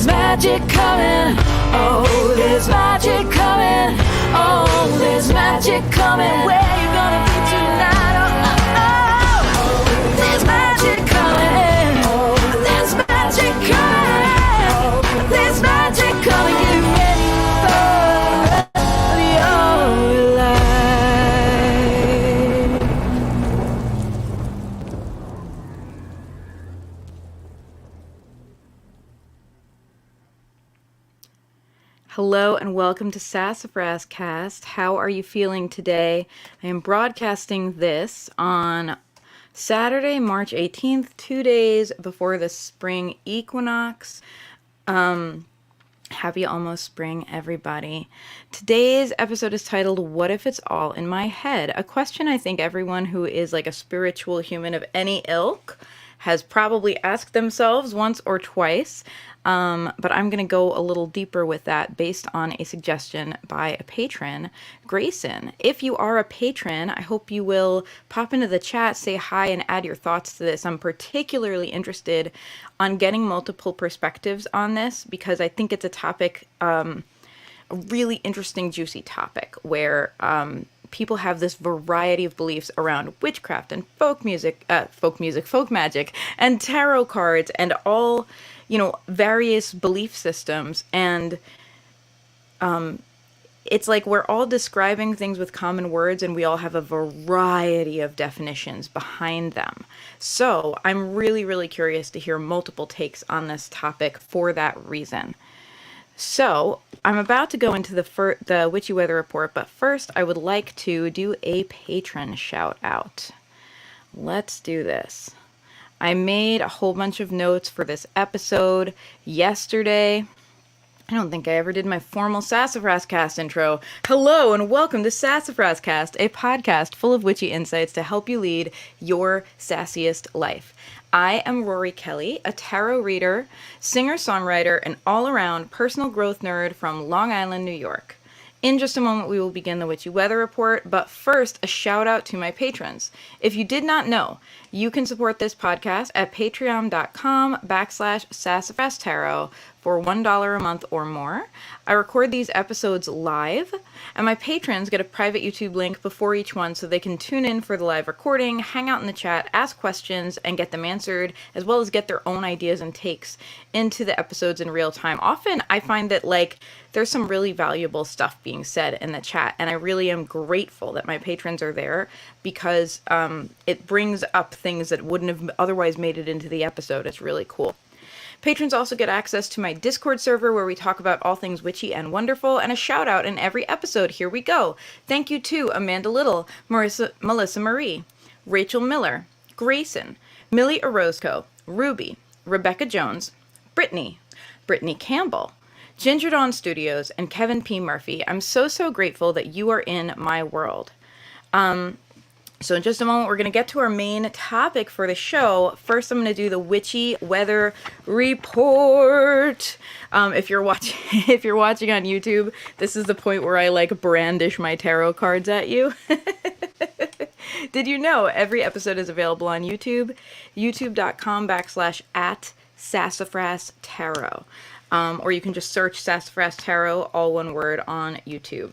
there's magic coming. Oh, there's magic coming. Oh, there's magic coming. Where you gonna be tonight? Oh, there's magic coming. Oh, there's magic coming. There's magic coming. Get ready for your life. Hello and welcome to SassafrasCast. How are you feeling today? I am broadcasting this on Saturday, March 18th, 2 days before the spring equinox. Happy almost spring, everybody. Today's episode is titled, What If It's All in My Head? A question I think everyone who is like a spiritual human of any ilk has probably asked themselves once or twice. But I'm going to go a little deeper with that based on a suggestion by a patron, Grayson. If you are a patron, I hope you will pop into the chat, say hi, and add your thoughts to this. I'm particularly interested on getting multiple perspectives on this because I think it's a topic, a really interesting, juicy topic where people have this variety of beliefs around witchcraft and folk magic, and tarot cards and all, various belief systems. And it's like we're all describing things with common words and we all have a variety of definitions behind them. So I'm really, really curious to hear multiple takes on this topic for that reason. So I'm about to go into the Witchy Weather Report, but first I would like to do a patron shout out. Let's do this. I made a whole bunch of notes for this episode yesterday. I don't think I ever did my formal SassafrasCast intro. Hello and welcome to SassafrasCast, a podcast full of witchy insights to help you lead your sassiest life. I am Rory Kelly, a tarot reader, singer-songwriter, and all-around personal growth nerd from Long Island, New York. In just a moment, we will begin the Witchy Weather Report, but first, a shout-out to my patrons. If you did not know, you can support this podcast at patreon.com/sassafrastarot for $1 a month or more. I record these episodes live, and my patrons get a private YouTube link before each one so they can tune in for the live recording, hang out in the chat, ask questions, and get them answered, as well as get their own ideas and takes into the episodes in real time. Often, I find that, there's some really valuable stuff being said in the chat, and I really am grateful that my patrons are there because it brings up things that wouldn't have otherwise made it into the episode. It's really cool. Patrons also get access to my Discord server where we talk about all things witchy and wonderful, and a shout out in every episode. Here we go. Thank you to Amanda Little, Melissa Marie, Rachel Miller, Grayson, Millie Orozco, Ruby, Rebecca Jones, Brittany Campbell, Ginger Dawn Studios, and Kevin P. Murphy. I'm so grateful that you are in my world. So in just a moment, we're going to get to our main topic for the show. First, I'm going to do the Witchy Weather Report. If you're watching on YouTube, this is the point where I brandish my tarot cards at you. Did you know every episode is available on YouTube? youtube.com/@sassafrastarot. Or you can just search Sassafras Tarot, all one word, on YouTube.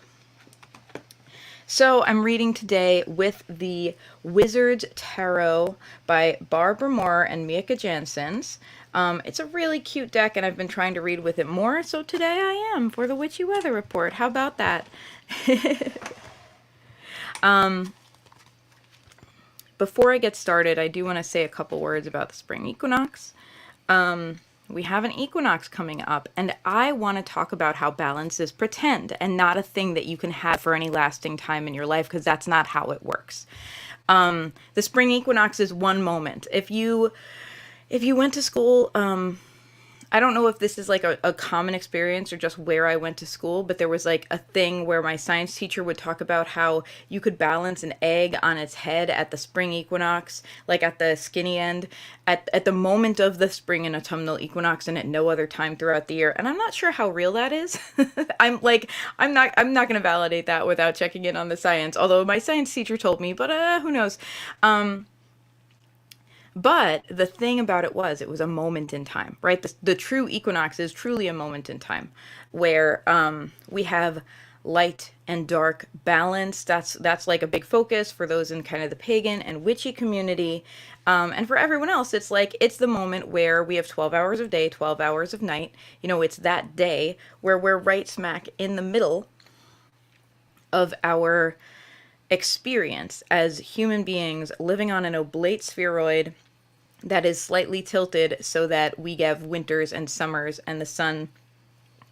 So I'm reading today with the Wizard's Tarot by Barbara Moore and Mika Janssens. It's a really cute deck, and I've been trying to read with it more, so today I am for the Witchy Weather Report. How about that? Before I get started, I do want to say a couple words about the spring equinox. We have an equinox coming up, and I want to talk about how balance is pretend and not a thing that you can have for any lasting time in your life, because that's not how it works. The spring equinox is one moment. If you went to school, I don't know if this is a common experience or just where I went to school, but there was a thing where my science teacher would talk about how you could balance an egg on its head at the spring equinox, at the skinny end, at the moment of the spring and autumnal equinox, and at no other time throughout the year. And I'm not sure how real that is. I'm not going to validate that without checking in on the science, although my science teacher told me, but who knows. But the thing about it was a moment in time, right? The true equinox is truly a moment in time where we have light and dark balance. That's like a big focus for those in kind of the pagan and witchy community. And for everyone else, it's like it's the moment where we have 12 hours of day, 12 hours of night. You know, it's that day where we're right smack in the middle of our experience as human beings living on an oblate spheroid that is slightly tilted so that we have winters and summers and the sun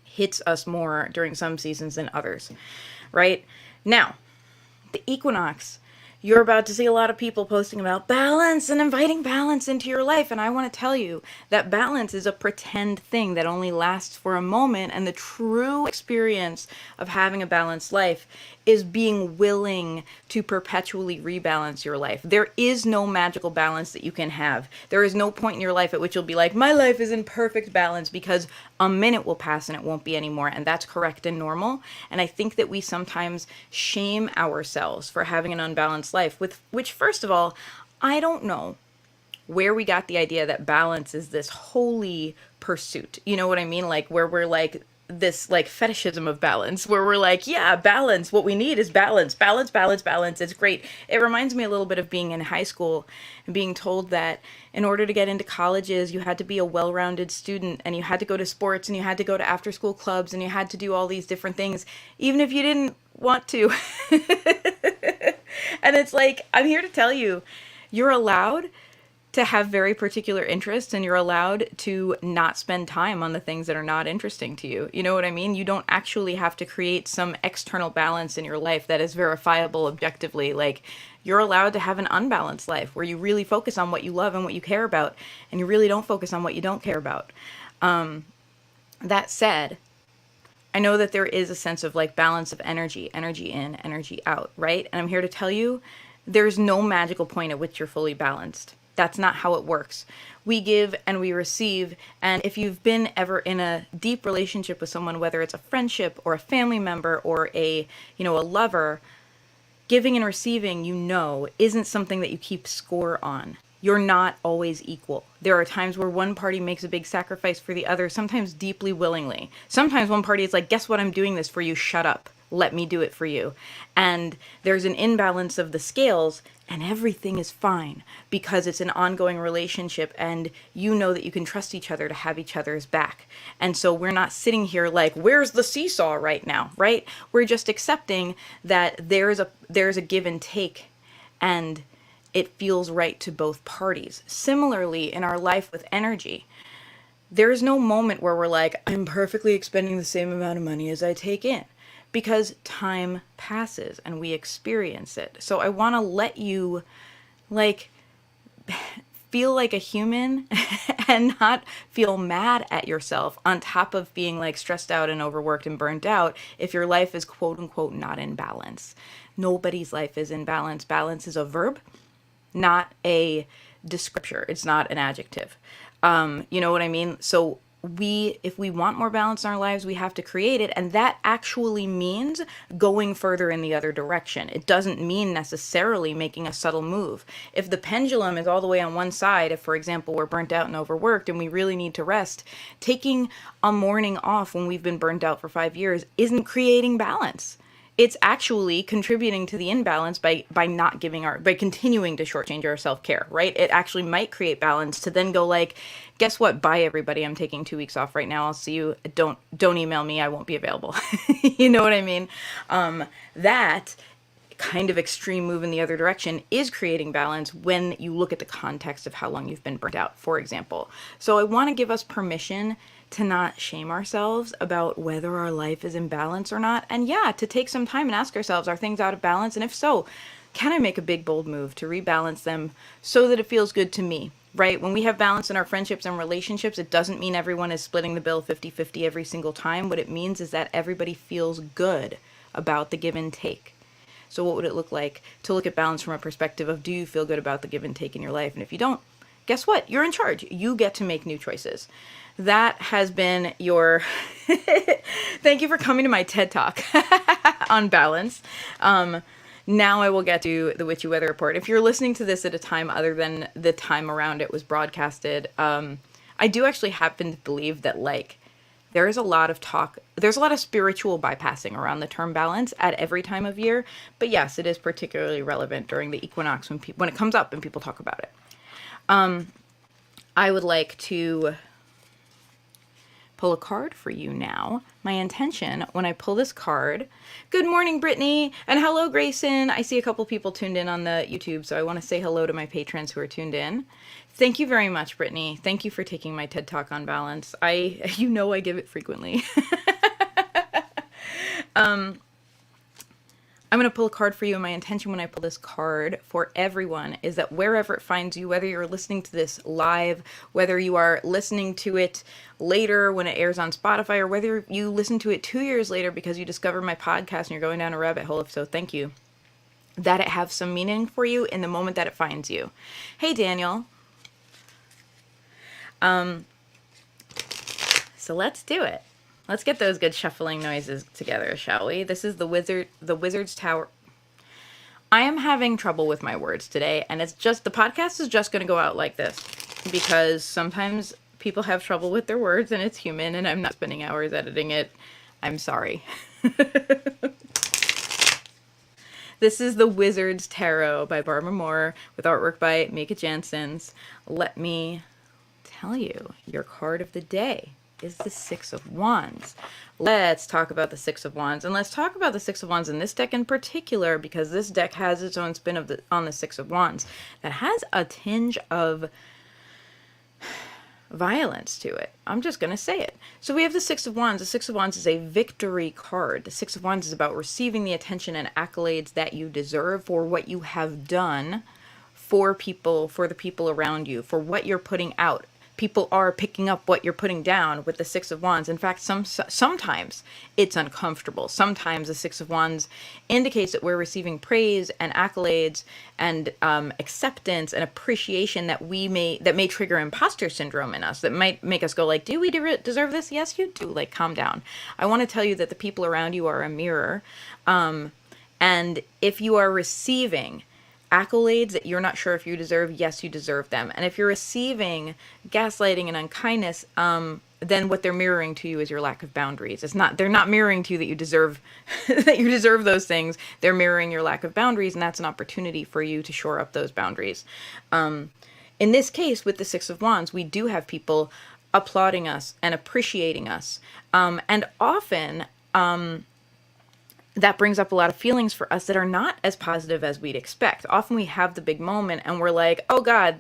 hits us more during some seasons than others, right? Now, the equinox, you're about to see a lot of people posting about balance and inviting balance into your life. And I want to tell you that balance is a pretend thing that only lasts for a moment. And the true experience of having a balanced life is being willing to perpetually rebalance your life. There is no magical balance that you can have. There is no point in your life at which you'll be like, my life is in perfect balance, because a minute will pass and it won't be anymore. And that's correct and normal. And I think that we sometimes shame ourselves for having an unbalanced life, with which, first of all, I don't know where we got the idea that balance is this holy pursuit. You know what I mean? Like, where we're like, this like fetishism of balance, where we're like, yeah, balance, what we need is balance, balance, balance, balance. It's great. It reminds me a little bit of being in high school and being told that in order to get into colleges, you had to be a well-rounded student, and you had to go to sports, and you had to go to after-school clubs, and you had to do all these different things, even if you didn't want to. And it's like, I'm here to tell you, you're allowed to have very particular interests, and you're allowed to not spend time on the things that are not interesting to you. You know what I mean? You don't actually have to create some external balance in your life that is verifiable objectively. Like, you're allowed to have an unbalanced life where you really focus on what you love and what you care about, and you really don't focus on what you don't care about. That said, I know that there is a sense of like balance of energy, energy in, energy out, right? And I'm here to tell you, there's no magical point at which you're fully balanced. That's not how it works. We give and we receive. And if you've been ever in a deep relationship with someone, whether it's a friendship or a family member or a lover, giving and receiving, isn't something that you keep score on. You're not always equal. There are times where one party makes a big sacrifice for the other, sometimes deeply willingly. Sometimes one party is like, guess what? I'm doing this for you. Shut up. Let me do it for you. And there's an imbalance of the scales, and everything is fine because it's an ongoing relationship, and you know that you can trust each other to have each other's back. And so we're not sitting here like, where's the seesaw right now, right? We're just accepting that there's a give and take, and it feels right to both parties. Similarly, in our life with energy, there is no moment where we're like, I'm perfectly expending the same amount of money as I take in. Because time passes and we experience it. So I want to let you like feel like a human and not feel mad at yourself on top of being like stressed out and overworked and burnt out if your life is quote unquote not in balance. Nobody's life is in balance. Balance is a verb, not a descriptor. It's not an adjective. You know what I mean? So if we want more balance in our lives, we have to create it. And that actually means going further in the other direction. It doesn't mean necessarily making a subtle move. If the pendulum is all the way on one side, if, for example, we're burnt out and overworked and we really need to rest, taking a morning off when we've been burnt out for 5 years isn't creating balance. It's actually contributing to the imbalance by continuing to shortchange our self-care, right? It actually might create balance to then go like, guess what? Bye everybody. I'm taking 2 weeks off right now. I'll see you. Don't email me. I won't be available. You know what I mean? That kind of extreme move in the other direction is creating balance when you look at the context of how long you've been burnt out, for example. So I want to give us permission to not shame ourselves about whether our life is in balance or not. And yeah, to take some time and ask ourselves, are things out of balance? And if so, can I make a big, bold move to rebalance them so that it feels good to me, right? When we have balance in our friendships and relationships, it doesn't mean everyone is splitting the bill 50-50 every single time. What it means is that everybody feels good about the give and take. So what would it look like to look at balance from a perspective of, do you feel good about the give and take in your life? And if you don't, guess what? You're in charge. You get to make new choices. That has been your thank you for coming to my TED Talk on balance. now I will get to the witchy weather report. If you're listening to this at a time other than the time around it was broadcasted, I do actually happen to believe that, like, there is a lot of talk, there's a lot of spiritual bypassing around the term balance at every time of year. But yes, it is particularly relevant during the equinox when it comes up and people talk about it. I would like to pull a card for you now. My intention when I pull this card, good morning, Brittany, and hello, Grayson. I see a couple people tuned in on the YouTube, so I want to say hello to my patrons who are tuned in. Thank you very much, Brittany. Thank you for taking my TED Talk on balance. I give it frequently. I'm going to pull a card for you, and my intention when I pull this card for everyone is that wherever it finds you, whether you're listening to this live, whether you are listening to it later when it airs on Spotify, or whether you listen to it 2 years later because you discovered my podcast and you're going down a rabbit hole, if so, thank you, that it have some meaning for you in the moment that it finds you. Hey, Daniel. So let's do it. Let's get those good shuffling noises together, shall we? This is the Wizard's Tower. I am having trouble with my words today, and it's just, the podcast is just going to go out like this, because sometimes people have trouble with their words, and it's human, and I'm not spending hours editing it. I'm sorry. This is the Wizard's Tarot by Barbara Moore, with artwork by Mika Janssens. Let me tell you, your card of the day is the Six of Wands. Let's talk about the Six of Wands, and let's talk about the Six of Wands in this deck in particular, because this deck has its own spin on the Six of Wands that has a tinge of violence to it. I'm just going to say it. So we have the Six of Wands. The Six of Wands is a victory card. The Six of Wands is about receiving the attention and accolades that you deserve for what you have done for people, for the people around you, for what you're putting out. People are picking up what you're putting down with the Six of Wands. In fact, sometimes it's uncomfortable. Sometimes the Six of Wands indicates that we're receiving praise and accolades and acceptance and appreciation that may trigger imposter syndrome in us, that might make us go like, do we deserve this? Yes, you do. Like, calm down. I want to tell you that the people around you are a mirror. And if you are receiving accolades that you're not sure if you deserve, yes, you deserve them. And if you're receiving gaslighting and unkindness, then what they're mirroring to you is your lack of boundaries. They're not mirroring to you that you deserve that you deserve those things. They're mirroring your lack of boundaries, and that's an opportunity for you to shore up those boundaries. In this case, with the Six of Wands, we do have people applauding us and appreciating us. And often, that brings up a lot of feelings for us that are not as positive as we'd expect. Often we have the big moment and we're like, oh God,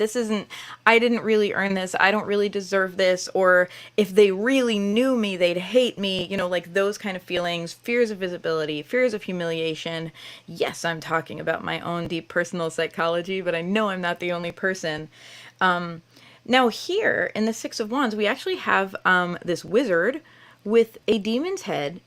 I didn't really earn this. I don't really deserve this. Or if they really knew me, they'd hate me. Like those kind of feelings, fears of visibility, fears of humiliation. Yes, I'm talking about my own deep personal psychology, but I know I'm not the only person. Now here in the Six of Wands, we actually have this wizard with a demon's head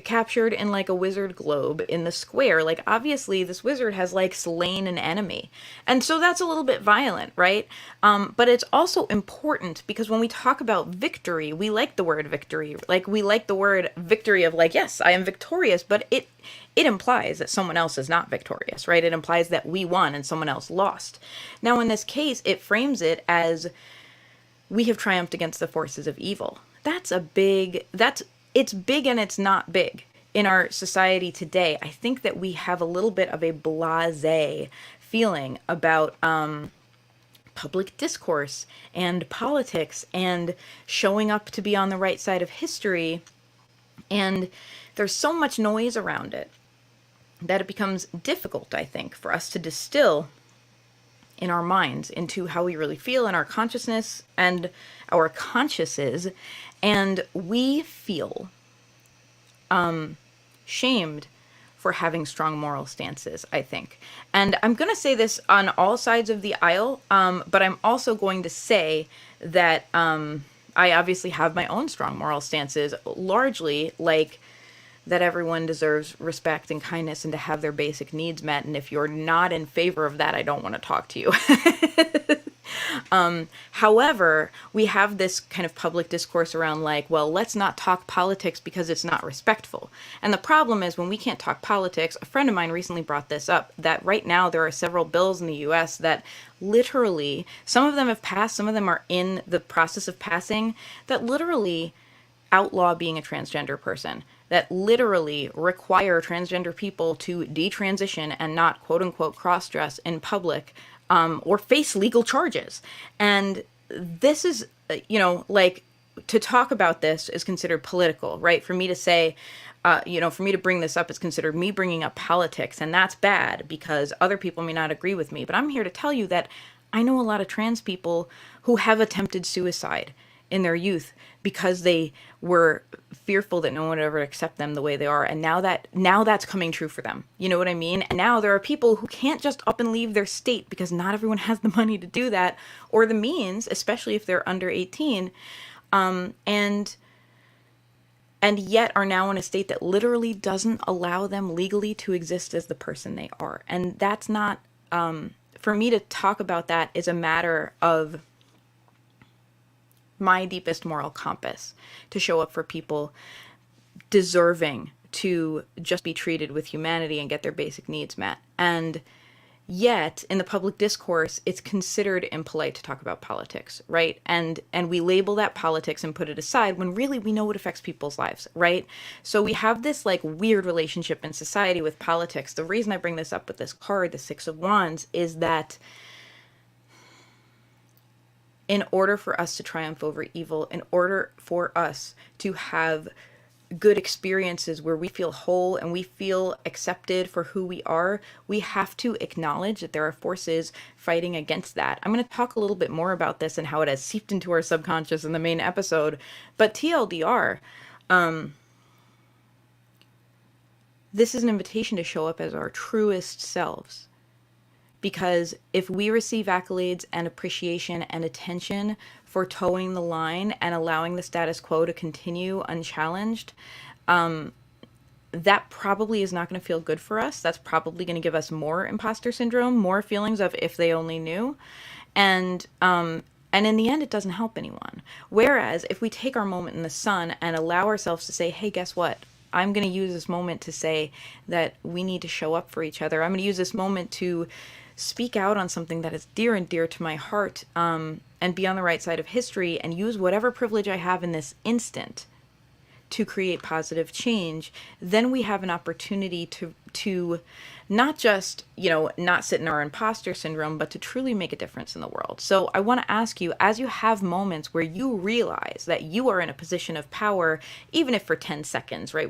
captured in like a wizard globe in the square. Like, obviously this wizard has like slain an enemy, and so that's a little bit violent, right? But it's also important because when we talk about victory, we like the word victory. Like, we like the word victory of like, yes, I am victorious, but it implies that someone else is not victorious, right? It implies that we won and someone else lost. Now in this case, it frames it as we have triumphed against the forces of evil. It's big and it's not big in our society today. I think that we have a little bit of a blasé feeling about public discourse and politics and showing up to be on the right side of history. And there's so much noise around it that it becomes difficult, I think, for us to distill in our minds into how we really feel in our consciousness and our consciences. And we feel shamed for having strong moral stances, I think. And I'm going to say this on all sides of the aisle, but I'm also going to say that I obviously have my own strong moral stances, largely like that everyone deserves respect and kindness and to have their basic needs met. And if you're not in favor of that, I don't want to talk to you. However, we have this kind of public discourse around like, well, let's not talk politics because it's not respectful. And the problem is when we can't talk politics, a friend of mine recently brought this up, that right now there are several bills in the US that literally, some of them have passed, some of them are in the process of passing, that literally outlaw being a transgender person, that literally require transgender people to detransition and not quote unquote cross-dress in public, or face legal charges. And this is, like, to talk about this is considered political, right? For me to say, for me to bring this up is considered me bringing up politics, and that's bad because other people may not agree with me. But I'm here to tell you that I know a lot of trans people who have attempted suicide in their youth because they were fearful that no one would ever accept them the way they are. And now that's coming true for them. You know what I mean? And now there are people who can't just up and leave their state because not everyone has the money to do that or the means, especially if they're under 18. And yet are now in a state that literally doesn't allow them legally to exist as the person they are. And that's not, for me to talk about that is a matter of my deepest moral compass, to show up for people deserving to just be treated with humanity and get their basic needs met. And yet, in the public discourse, it's considered impolite to talk about politics, right? And we label that politics and put it aside when really we know it affects people's lives, right? So we have this like weird relationship in society with politics. The reason I bring this up with this card, the Six of Wands, is that in order for us to triumph over evil, in order for us to have good experiences where we feel whole and we feel accepted for who we are, we have to acknowledge that there are forces fighting against that. I'm going to talk a little bit more about this and how it has seeped into our subconscious in the main episode. But TLDR, this is an invitation to show up as our truest selves. Because if we receive accolades and appreciation and attention for towing the line and allowing the status quo to continue unchallenged, that probably is not going to feel good for us. That's probably going to give us more imposter syndrome, more feelings of if they only knew. And in the end, it doesn't help anyone. Whereas if we take our moment in the sun and allow ourselves to say, hey, guess what? I'm going to use this moment to say that we need to show up for each other. I'm going to use this moment to speak out on something that is dear and dear to my heart, and be on the right side of history and use whatever privilege I have in this instant to create positive change. Then we have an opportunity to not just, not sit in our imposter syndrome, but to truly make a difference in the world. So I want to ask you, as you have moments where you realize that you are in a position of power, even if for 10 seconds, right?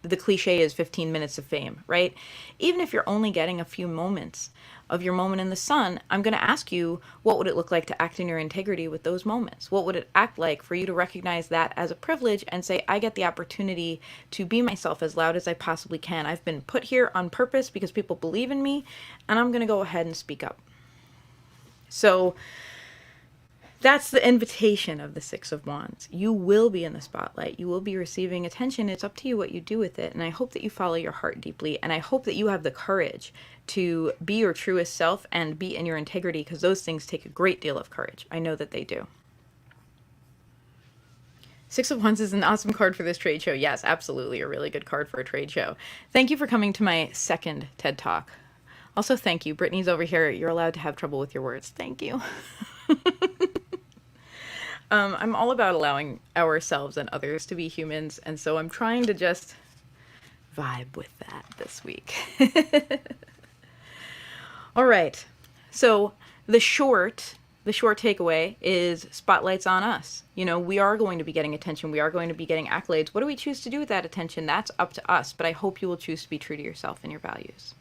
The cliche is 15 minutes of fame, right? Even if you're only getting a few moments of your moment in the sun, I'm going to ask you, what would it look like to act in your integrity with those moments? What would it act like for you to recognize that as a privilege and say, I get the opportunity to be myself as loud as I possibly can. I've been put here on purpose because people believe in me, and I'm going to go ahead and speak up. So that's the invitation of the Six of Wands. You will be in the spotlight. You will be receiving attention. It's up to you what you do with it. And I hope that you follow your heart deeply. And I hope that you have the courage to be your truest self and be in your integrity, because those things take a great deal of courage. I know that they do. Six of Wands is an awesome card for this trade show. Yes, absolutely. A really good card for a trade show. Thank you for coming to my second TED Talk. Also, thank you. Brittany's over here. You're allowed to have trouble with your words. Thank you. I'm all about allowing ourselves and others to be humans, and so I'm trying to just vibe with that this week. All right. So the short takeaway is spotlight's on us. We are going to be getting attention. We are going to be getting accolades. What do we choose to do with that attention? That's up to us, but I hope you will choose to be true to yourself and your values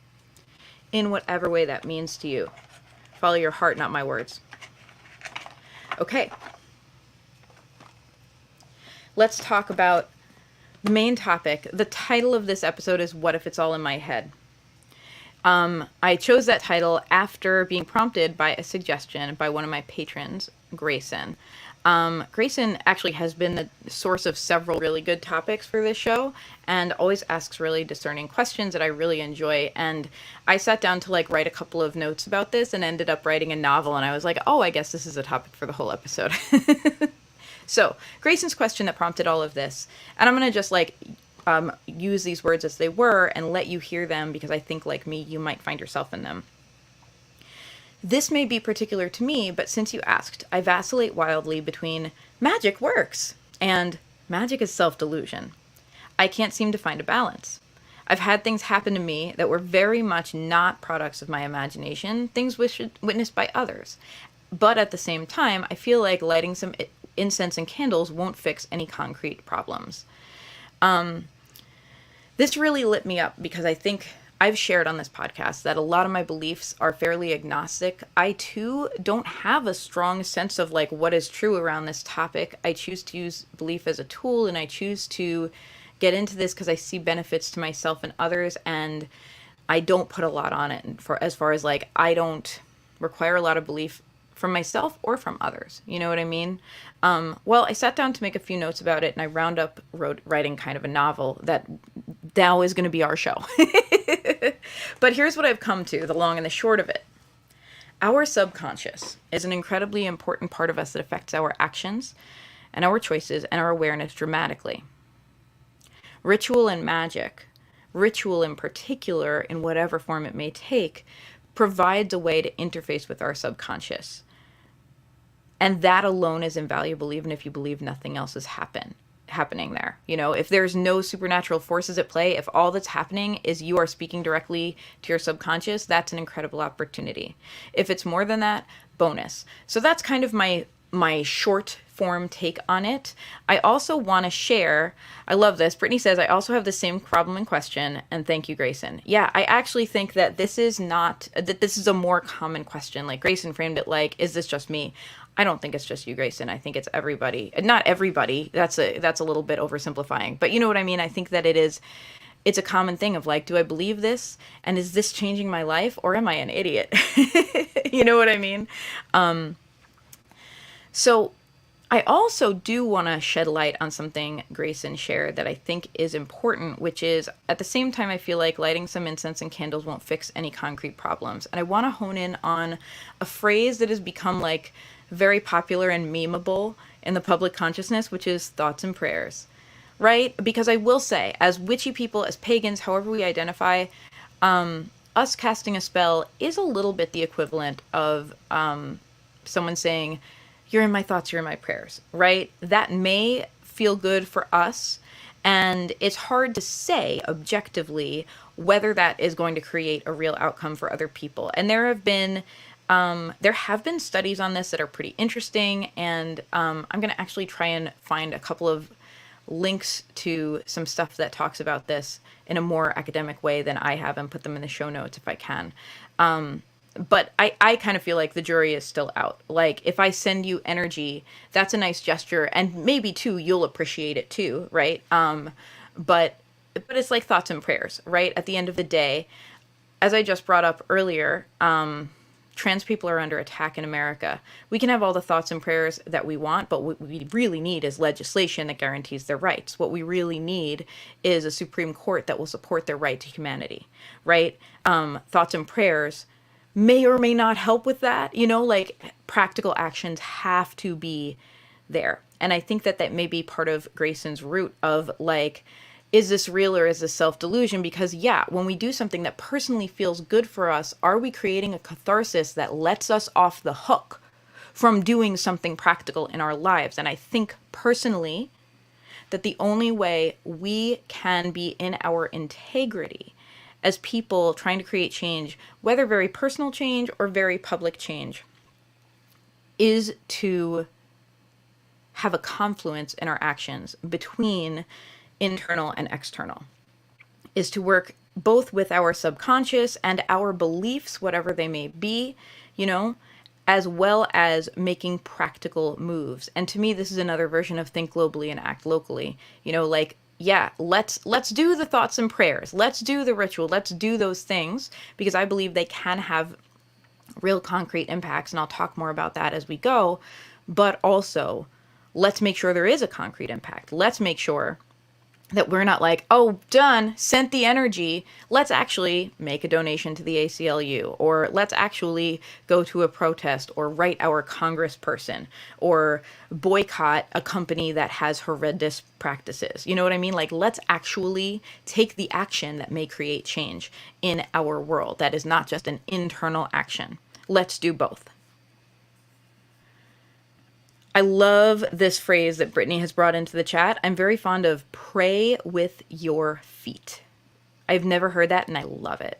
in whatever way that means to you. Follow your heart, not my words. Okay. Let's talk about the main topic. The title of this episode is What If It's All in My Head? I chose that title after being prompted by a suggestion by one of my patrons, Grayson. Grayson actually has been the source of several really good topics for this show and always asks really discerning questions that I really enjoy. And I sat down to like write a couple of notes about this and ended up writing a novel. And I was like, oh, I guess this is a topic for the whole episode. So Grayson's question that prompted all of this, and I'm going to just like use these words as they were and let you hear them because I think like me, you might find yourself in them. This may be particular to me, but since you asked, I vacillate wildly between magic works and magic is self-delusion. I can't seem to find a balance. I've had things happen to me that were very much not products of my imagination, things witnessed by others. But at the same time, I feel like lighting some incense and candles won't fix any concrete problems. This really lit me up because I think I've shared on this podcast that a lot of my beliefs are fairly agnostic. I too don't have a strong sense of like what is true around this topic. I choose to use belief as a tool, and I choose to get into this because I see benefits to myself and others, and I don't put a lot on it. And for as far as like, I don't require a lot of belief from myself or from others. You know what I mean? Well, I sat down to make a few notes about it, and I round up writing kind of a novel that now is going to be our show. But here's what I've come to, the long and the short of it. Our subconscious is an incredibly important part of us that affects our actions and our choices and our awareness dramatically. Ritual and magic, ritual in particular, in whatever form it may take, provides a way to interface with our subconscious. And that alone is invaluable, even if you believe nothing else is happening there. You know, if there's no supernatural forces at play, if all that's happening is you are speaking directly to your subconscious, that's an incredible opportunity. If it's more than that, bonus. So that's kind of my short form take on it. I also want to share, I love this. Brittany says, I also have the same problem in question, and thank you, Grayson. Yeah, I actually think that this is a more common question. Like Grayson framed it like, is this just me? I don't think it's just you, Grayson. I think it's everybody. Not everybody. That's a little bit oversimplifying, but you know what I mean? I think that it's a common thing of like, do I believe this? And is this changing my life, or am I an idiot? You know what I mean? So I also do want to shed light on something Grayson shared that I think is important, which is at the same time, I feel like lighting some incense and candles won't fix any concrete problems. And I want to hone in on a phrase that has become like very popular and memeable in the public consciousness, which is thoughts and prayers, right? Because I will say, as witchy people, as pagans, however we identify, us casting a spell is a little bit the equivalent of someone saying, you're in my thoughts, you're in my prayers, right? That may feel good for us, and it's hard to say objectively whether that is going to create a real outcome for other people. And there have been studies on this that are pretty interesting, and I'm going to actually try and find a couple of links to some stuff that talks about this in a more academic way than I have and put them in the show notes if I can. But I kind of feel like the jury is still out. Like, if I send you energy, that's a nice gesture, and maybe too, you'll appreciate it too, right? But it's like thoughts and prayers, right? At the end of the day, as I just brought up earlier, trans people are under attack in America. We can have all the thoughts and prayers that we want, but what we really need is legislation that guarantees their rights. What we really need is a Supreme Court that will support their right to humanity, right? Thoughts and prayers may or may not help with that, you know, like practical actions have to be there. And I think that may be part of Grayson's root of like, is this real or is this self-delusion? Because yeah, when we do something that personally feels good for us, are we creating a catharsis that lets us off the hook from doing something practical in our lives? And I think personally that the only way we can be in our integrity as people trying to create change, whether very personal change or very public change, is to have a confluence in our actions between internal and external, is to work both with our subconscious and our beliefs, whatever they may be, you know, as well as making practical moves. And to me, this is another version of think globally and act locally, you know, like, yeah, let's do the thoughts and prayers. Let's do the ritual. Let's do those things because I believe they can have real concrete impacts. And I'll talk more about that as we go. but also let's make sure there is a concrete impact. Let's make sure that we're not like, oh, done, sent the energy. Let's actually make a donation to the ACLU, or let's actually go to a protest, or write our congressperson, or boycott a company that has horrendous practices. You know what I mean? Like, let's actually take the action that may create change in our world. That is not just an internal action. Let's do both. I love this phrase that Brittany has brought into the chat. I'm very fond of pray with your feet. I've never heard that, and I love it.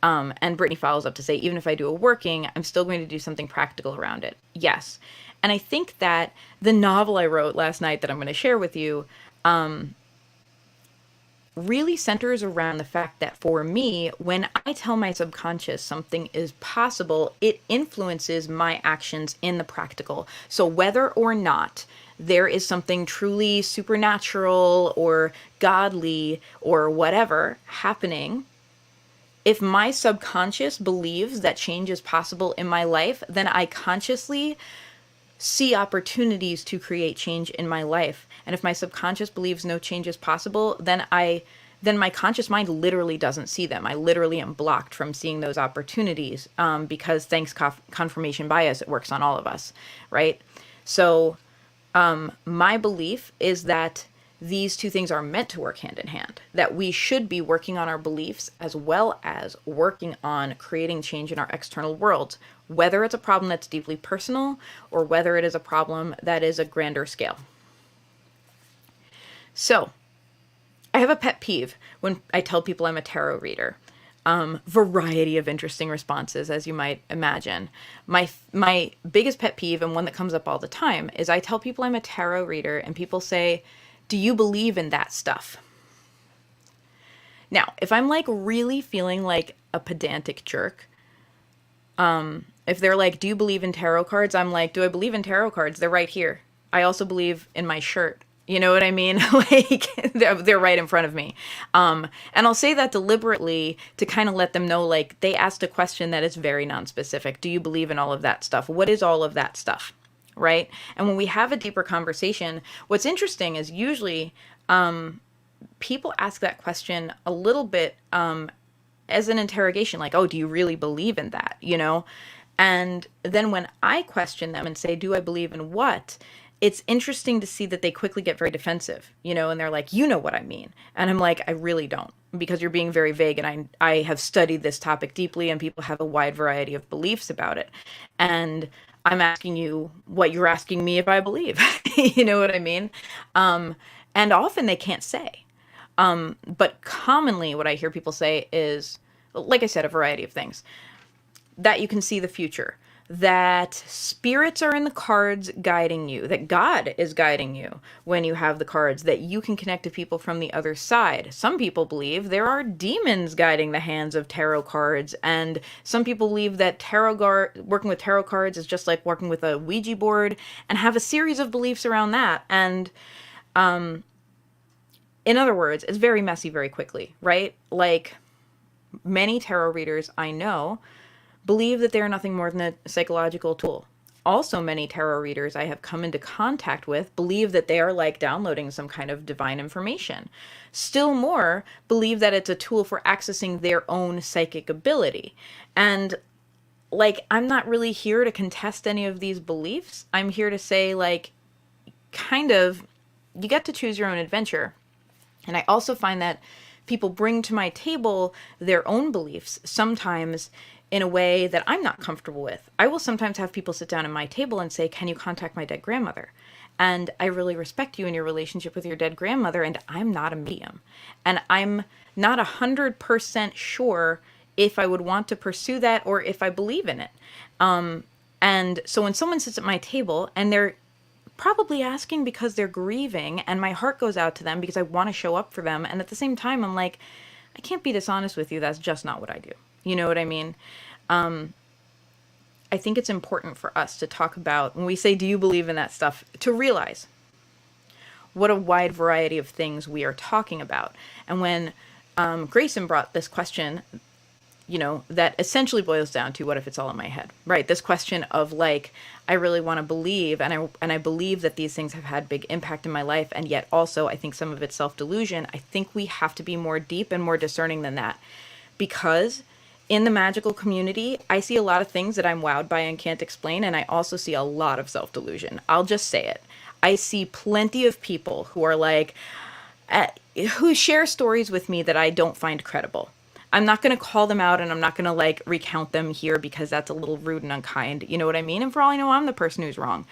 And Brittany follows up to say, even if I do a working, I'm still going to do something practical around it. Yes. And I think that the novel I wrote last night that I'm going to share with you really centers around the fact that for me, when I tell my subconscious something is possible, it influences my actions in the practical. So whether or not there is something truly supernatural or godly or whatever happening, if my subconscious believes that change is possible in my life, then I consciously see opportunities to create change in my life. And if my subconscious believes no change is possible, then my conscious mind literally doesn't see them. I literally am blocked from seeing those opportunities because thanks confirmation bias, it works on all of us, right? So my belief is that these two things are meant to work hand in hand, that we should be working on our beliefs as well as working on creating change in our external world, whether it's a problem that's deeply personal or whether it is a problem that is a grander scale. So, I have a pet peeve when I tell people I'm a tarot reader. Variety of interesting responses, as you might imagine. My biggest pet peeve, and one that comes up all the time, is I tell people I'm a tarot reader and people say, do you believe in that stuff? Now, if I'm like really feeling like a pedantic jerk, if they're like, do you believe in tarot cards? I'm like, do I believe in tarot cards? They're right here. I also believe in my shirt. You know what I mean? Like, they're right in front of me. And I'll say that deliberately to kind of let them know, like, they asked a question that is very nonspecific. Do you believe in all of that stuff? What is all of that stuff? Right? And when we have a deeper conversation, what's interesting is usually people ask that question a little bit as an interrogation, like, oh, do you really believe in that? You know? And then when I question them and say, do I believe in what? It's interesting to see that they quickly get very defensive, you know, and they're like, you know what I mean. And I'm like, I really don't, because you're being very vague. And I have studied this topic deeply and people have a wide variety of beliefs about it. And I'm asking you what you're asking me if I believe, you know what I mean? And often they can't say. But commonly what I hear people say is, like I said, a variety of things. That you can see the future, that spirits are in the cards guiding you, that God is guiding you when you have the cards, that you can connect to people from the other side. Some people believe there are demons guiding the hands of tarot cards, and some people believe that working with tarot cards is just like working with a Ouija board, and have a series of beliefs around that. And in other words, it's very messy very quickly, right? Like, many tarot readers I know believe that they are nothing more than a psychological tool. Also, many tarot readers I have come into contact with believe that they are like downloading some kind of divine information. Still more believe that it's a tool for accessing their own psychic ability. And like, I'm not really here to contest any of these beliefs. I'm here to say, like, kind of, you get to choose your own adventure. And I also find that people bring to my table their own beliefs, sometimes in a way that I'm not comfortable with. I will sometimes have people sit down at my table and say, can you contact my dead grandmother? And I really respect you and your relationship with your dead grandmother, and I'm not a medium. And I'm not 100% sure if I would want to pursue that or if I believe in it. And so when someone sits at my table and they're probably asking because they're grieving, and my heart goes out to them because I want to show up for them, and at the same time I'm like, I can't be dishonest with you, that's just not what I do. You know what I mean? I think it's important for us to talk about, when we say, do you believe in that stuff, to realize what a wide variety of things we are talking about. And when Grayson brought this question, that essentially boils down to, what if it's all in my head, right? This question of like, I really want to believe, and I believe that these things have had big impact in my life, and yet also I think some of it's self-delusion. I think we have to be more deep and more discerning than that, because in the magical community, I see a lot of things that I'm wowed by and can't explain, and I also see a lot of self-delusion. I'll just say it. I see plenty of people who are like, who share stories with me that I don't find credible. I'm not going to call them out, and I'm not going to like recount them here because that's a little rude and unkind. You know what I mean? And for all I know, I'm the person who's wrong.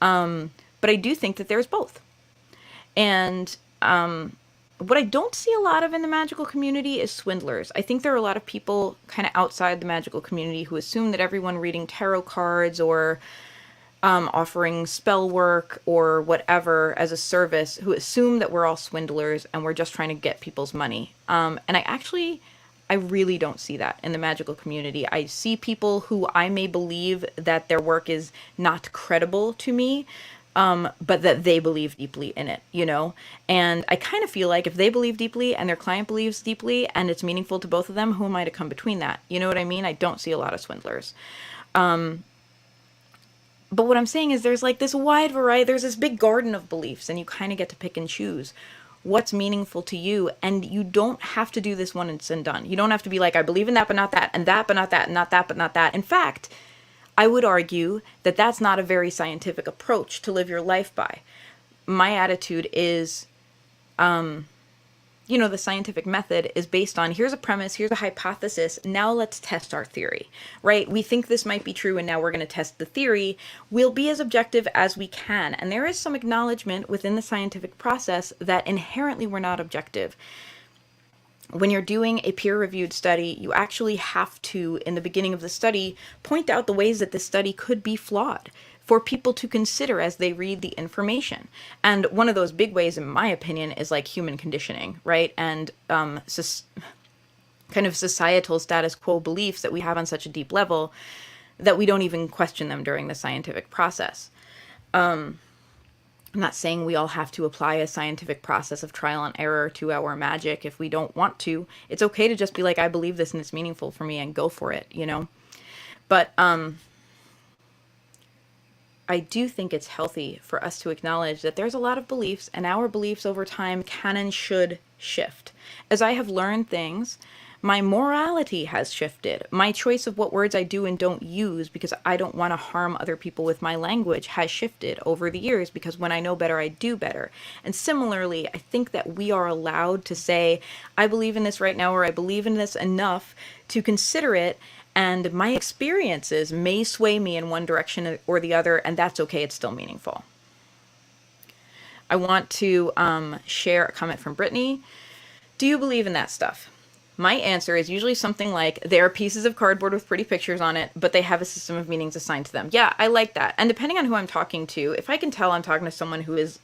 But I do think that there's both. And what I don't see a lot of in the magical community is swindlers. I think there are a lot of people kind of outside the magical community who assume that everyone reading tarot cards or offering spell work or whatever as a service, who assume that we're all swindlers and we're just trying to get people's money. And I really don't see that in the magical community. I see people who I may believe that their work is not credible to me, but that they believe deeply in it, And I kind of feel like if they believe deeply and their client believes deeply and it's meaningful to both of them, who am I to come between that? You know what I mean? I don't see a lot of swindlers. But what I'm saying is there's like this wide variety, there's this big garden of beliefs, and you kind of get to pick and choose what's meaningful to you. And you don't have to do this once and done. You don't have to be like, I believe in that, but not that, and that, but not that, and not that, but not that. In fact, I would argue that that's not a very scientific approach to live your life by. My attitude is, the scientific method is based on, here's a premise, here's a hypothesis, now let's test our theory, right? We think this might be true, and now we're going to test the theory. We'll be as objective as we can. And there is some acknowledgement within the scientific process that inherently we're not objective. When you're doing a peer-reviewed study, you actually have to, in the beginning of the study, point out the ways that this study could be flawed for people to consider as they read the information. And one of those big ways, in my opinion, is like human conditioning, right? And kind of societal status quo beliefs that we have on such a deep level that we don't even question them during the scientific process. I'm not saying we all have to apply a scientific process of trial and error to our magic if we don't want to. It's okay to just be like, I believe this and it's meaningful for me, and go for it, But I do think it's healthy for us to acknowledge that there's a lot of beliefs, and our beliefs over time can and should shift. As I have learned things, my morality has shifted. My choice of what words I do and don't use because I don't want to harm other people with my language has shifted over the years, because when I know better, I do better. And similarly, I think that we are allowed to say, I believe in this right now, or I believe in this enough to consider it, and my experiences may sway me in one direction or the other, and that's okay. It's still meaningful. I want to share a comment from Brittany. Do you believe in that stuff? My answer is usually something like, there are pieces of cardboard with pretty pictures on it, but they have a system of meanings assigned to them. Yeah, I like that. And depending on who I'm talking to, if I can tell I'm talking to someone who is,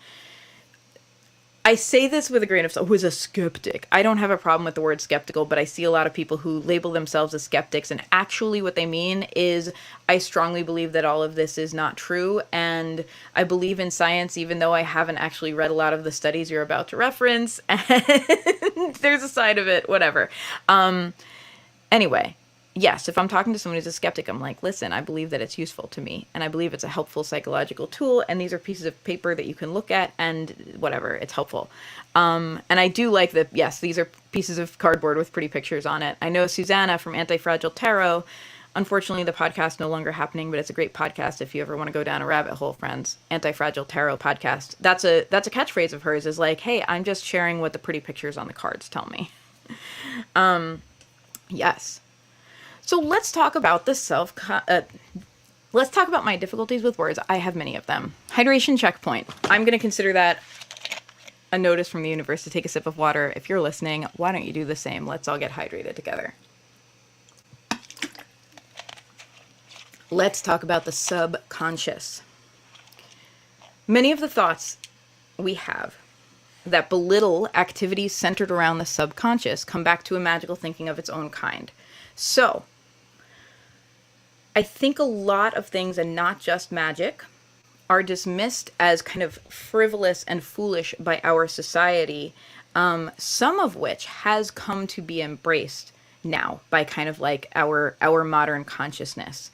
I say this with a grain of salt, who is a skeptic. I don't have a problem with the word skeptical, but I see a lot of people who label themselves as skeptics, and actually what they mean is, I strongly believe that all of this is not true, and I believe in science even though I haven't actually read a lot of the studies you're about to reference, and there's a side of it, whatever. Anyway, yes, if I'm talking to someone who's a skeptic, I'm like, listen, I believe that it's useful to me, and I believe it's a helpful psychological tool, and these are pieces of paper that you can look at, and whatever, it's helpful. And I do like that, yes, these are pieces of cardboard with pretty pictures on it. I know Susanna from Anti-Fragile Tarot, unfortunately the podcast no longer happening, but it's a great podcast if you ever want to go down a rabbit hole, friends. Anti-Fragile Tarot podcast. That's a catchphrase of hers, is like, hey, I'm just sharing what the pretty pictures on the cards tell me. Yes. So let's talk about the let's talk about my difficulties with words. I have many of them. Hydration checkpoint. I'm going to consider that a notice from the universe to take a sip of water. If you're listening, why don't you do the same? Let's all get hydrated together. Let's talk about the subconscious. Many of the thoughts we have that belittle activities centered around the subconscious come back to a magical thinking of its own kind. So, I think a lot of things, and not just magic, are dismissed as kind of frivolous and foolish by our society, some of which has come to be embraced now by kind of like our modern consciousness.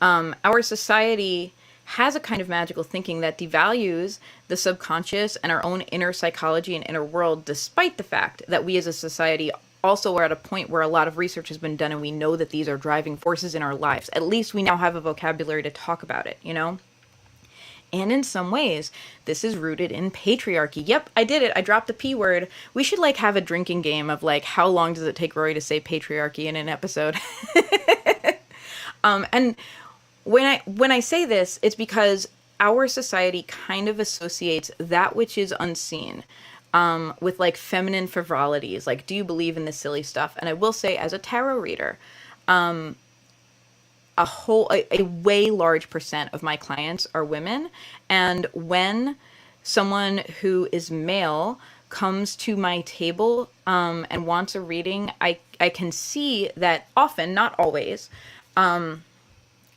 Our society has a kind of magical thinking that devalues the subconscious and our own inner psychology and inner world, despite the fact that we as a society also are at a point where a lot of research has been done and we know that these are driving forces in our lives. At least we now have a vocabulary to talk about it, you know? And in some ways, this is rooted in patriarchy. Yep, I did it. I dropped the P word. We should like have a drinking game of like, how long does it take Rory to say patriarchy in an episode? And when I say this, it's because our society kind of associates that which is unseen with like feminine frivolities. Like, do you believe in this silly stuff? And I will say, as a tarot reader, a way large percent of my clients are women. And when someone who is male comes to my table and wants a reading, I can see that often, not always,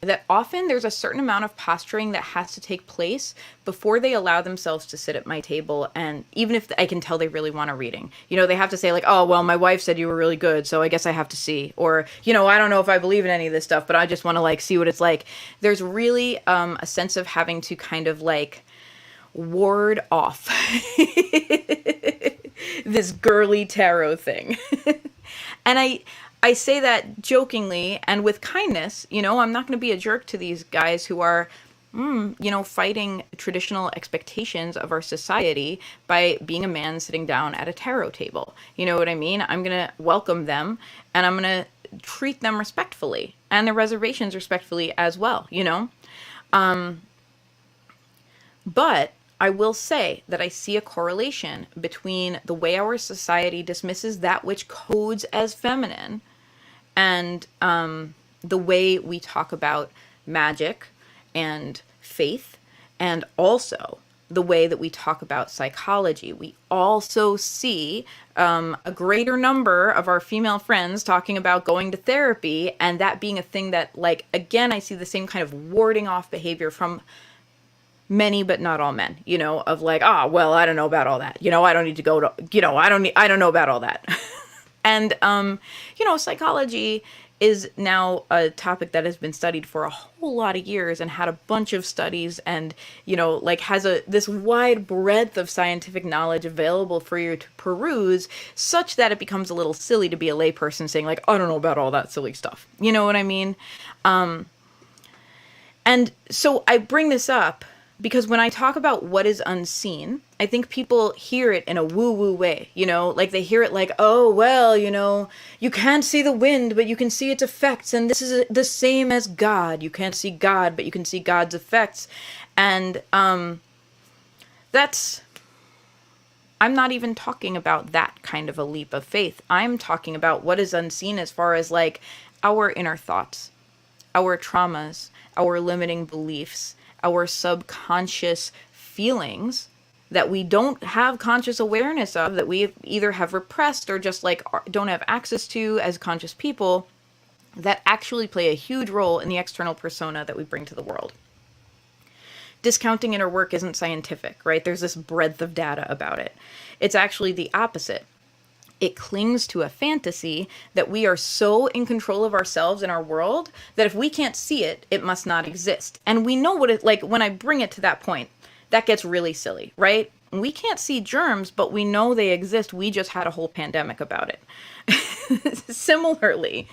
that often there's a certain amount of posturing that has to take place before they allow themselves to sit at my table. And even if I can tell they really want a reading, you know, they have to say like, oh, well, my wife said you were really good, so I guess I have to see. Or, you know, I don't know if I believe in any of this stuff, but I just want to like see what it's like. There's really a sense of having to kind of like ward off this girly tarot thing. And I say that jokingly and with kindness. You know, I'm not going to be a jerk to these guys who are, you know, fighting traditional expectations of our society by being a man sitting down at a tarot table. You know what I mean? I'm going to welcome them and I'm going to treat them respectfully and their reservations respectfully as well, you know? But I will say that I see a correlation between the way our society dismisses that which codes as feminine and the way we talk about magic and faith, and also the way that we talk about psychology. We also see a greater number of our female friends talking about going to therapy, and that being a thing that, like, again, I see the same kind of warding off behavior from many, but not all men, you know, of like, well, I don't know about all that. You know, I don't need to go to, you know, I don't know about all that. And, you know, psychology is now a topic that has been studied for a whole lot of years and had a bunch of studies and, you know, like has this wide breadth of scientific knowledge available for you to peruse, such that it becomes a little silly to be a layperson saying like, I don't know about all that silly stuff. You know what I mean? And so I bring this up because when I talk about what is unseen, I think people hear it in a woo-woo way, you know, like they hear it like, oh, well, you know, you can't see the wind, but you can see its effects. And this is the same as God. You can't see God, but you can see God's effects. And I'm not even talking about that kind of a leap of faith. I'm talking about what is unseen as far as like our inner thoughts, our traumas, our limiting beliefs, our subconscious feelings that we don't have conscious awareness of, that we either have repressed or just like don't have access to as conscious people, that actually play a huge role in the external persona that we bring to the world. Discounting inner work isn't scientific, right? There's this breadth of data about it. It's actually the opposite. It clings to a fantasy that we are so in control of ourselves and our world that if we can't see it, it must not exist. And we know what it, like, when I bring it to that point, that gets really silly, right? We can't see germs, but we know they exist. We just had a whole pandemic about it. Similarly,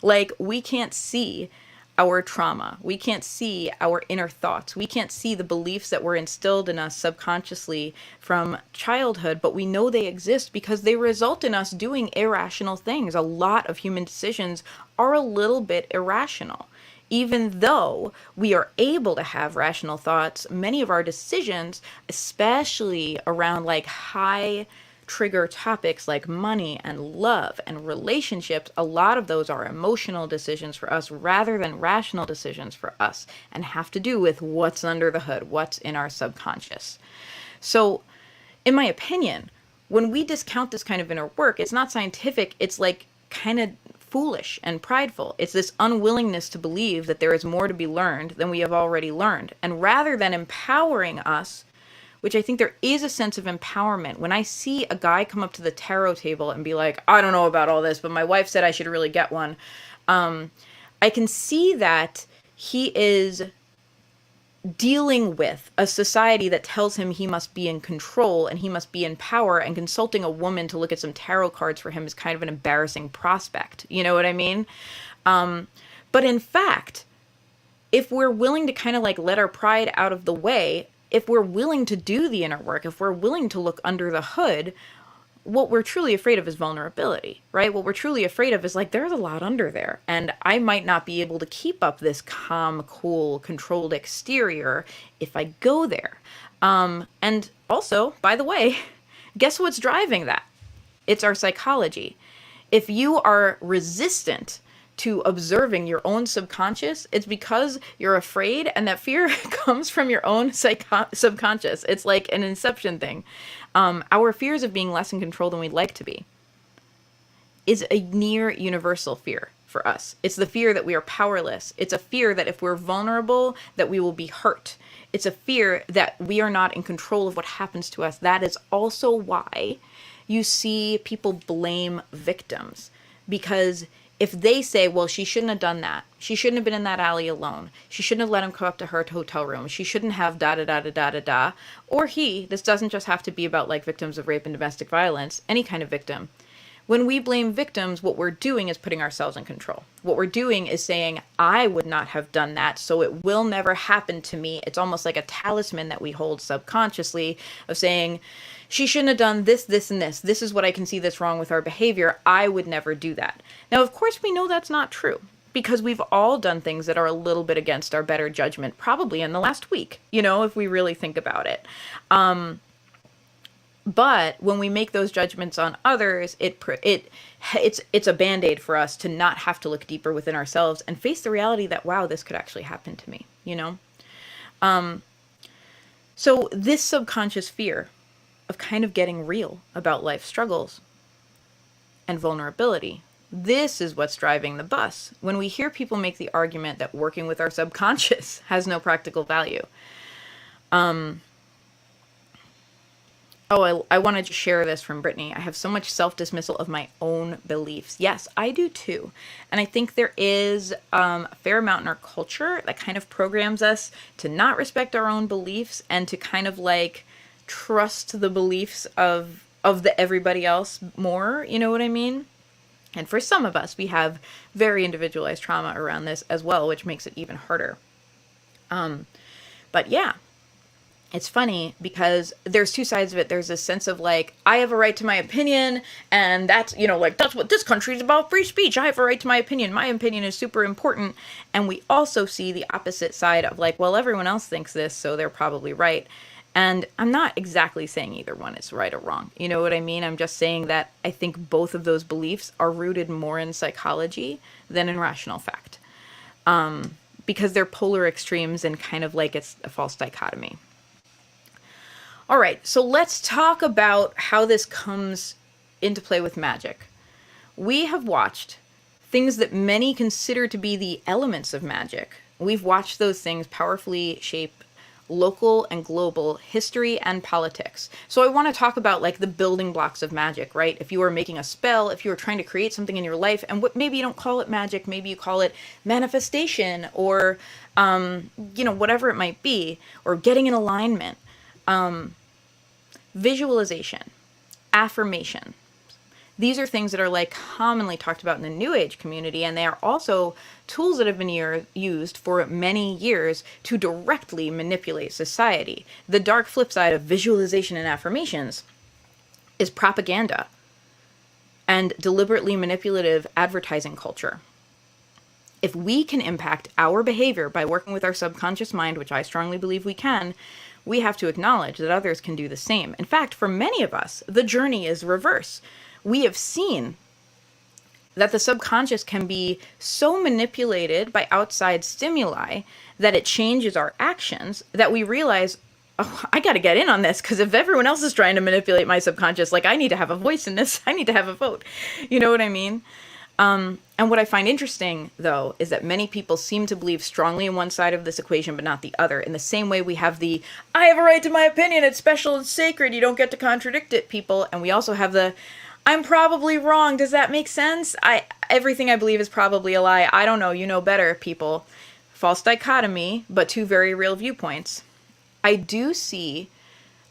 like, we can't see our trauma. We can't see our inner thoughts. We can't see the beliefs that were instilled in us subconsciously from childhood, but we know they exist because they result in us doing irrational things. A lot of human decisions are a little bit irrational. Even though we are able to have rational thoughts, many of our decisions, especially around like high trigger topics like money and love and relationships, a lot of those are emotional decisions for us rather than rational decisions for us, and have to do with what's under the hood, what's in our subconscious. So, in my opinion, when we discount this kind of inner work, it's not scientific, it's like kind of foolish and prideful. It's this unwillingness to believe that there is more to be learned than we have already learned. And rather than empowering us which I think there is a sense of empowerment. When I see a guy come up to the tarot table and be like, I don't know about all this, but my wife said I should really get one. I can see that he is dealing with a society that tells him he must be in control and he must be in power, and consulting a woman to look at some tarot cards for him is kind of an embarrassing prospect. You know what I mean? But in fact, if we're willing to kind of like let our pride out of the way, if we're willing to do the inner work, if we're willing to look under the hood, what we're truly afraid of is vulnerability, right? What we're truly afraid of is like, there's a lot under there, and I might not be able to keep up this calm, cool, controlled exterior if I go there. And also, by the way, guess what's driving that? It's our psychology. If you are resistant to observing your own subconscious, it's because you're afraid, and that fear comes from your own subconscious. It's like an inception thing. Our fears of being less in control than we'd like to be is a near universal fear for us. It's the fear that we are powerless. It's a fear that if we're vulnerable, that we will be hurt. It's a fear that we are not in control of what happens to us. That is also why you see people blame victims, because if they say, well, she shouldn't have done that. She shouldn't have been in that alley alone. She shouldn't have let him come up to her hotel room. She shouldn't have da-da-da-da-da-da-da. Or he, this doesn't just have to be about like victims of rape and domestic violence, any kind of victim. When we blame victims, what we're doing is putting ourselves in control. What we're doing is saying, I would not have done that, so it will never happen to me. It's almost like a talisman that we hold subconsciously of saying, she shouldn't have done this, this, and this. This is what I can see that's wrong with our behavior. I would never do that. Now, of course, we know that's not true, because we've all done things that are a little bit against our better judgment, probably in the last week, you know, if we really think about it. But when we make those judgments on others, it's a Band-Aid for us to not have to look deeper within ourselves and face the reality that, wow, this could actually happen to me, you know? So this subconscious fear of kind of getting real about life struggles and vulnerability, this is what's driving the bus. When we hear people make the argument that working with our subconscious has no practical value. I wanted to share this from Brittany. I have so much self-dismissal of my own beliefs. Yes, I do too. And I think there is a fair amount in our culture that kind of programs us to not respect our own beliefs and to kind of like trust the beliefs of the everybody else more, you know what I mean? And for some of us, we have very individualized trauma around this as well, which makes it even harder. But yeah, it's funny because there's two sides of it. There's this sense of like, I have a right to my opinion, and that's, you know, like, that's what this country is about, free speech. I have a right to my opinion. My opinion is super important. And we also see the opposite side of like, well, everyone else thinks this, so they're probably right. And I'm not exactly saying either one is right or wrong. You know what I mean? I'm just saying that I think both of those beliefs are rooted more in psychology than in rational fact. Because they're polar extremes and kind of like it's a false dichotomy. All right, so let's talk about how this comes into play with magic. We have watched things that many consider to be the elements of magic. We've watched those things powerfully shape local and global history and politics. So I want to talk about like the building blocks of magic, right? If you are making a spell, if you are trying to create something in your life, and maybe you don't call it magic, maybe you call it manifestation or, you know, whatever it might be, or getting in alignment. Visualization, affirmation. These are things that are like commonly talked about in the New Age community, and they are also tools that have been used for many years to directly manipulate society. The dark flip side of visualization and affirmations is propaganda and deliberately manipulative advertising culture. If we can impact our behavior by working with our subconscious mind, which I strongly believe we can, we have to acknowledge that others can do the same. In fact, for many of us, the journey is reverse. We have seen that the subconscious can be so manipulated by outside stimuli that it changes our actions that we realize, oh, I got to get in on this, because if everyone else is trying to manipulate my subconscious, like, I need to have a voice in this. I need to have a vote. You know what I mean? And what I find interesting, though, is that many people seem to believe strongly in one side of this equation, but not the other. In the same way we have the, I have a right to my opinion, it's special and sacred, you don't get to contradict it, people. And we also have the, I'm probably wrong, does that make sense? Everything I believe is probably a lie. I don't know, you know better, people. False dichotomy, but two very real viewpoints. I do see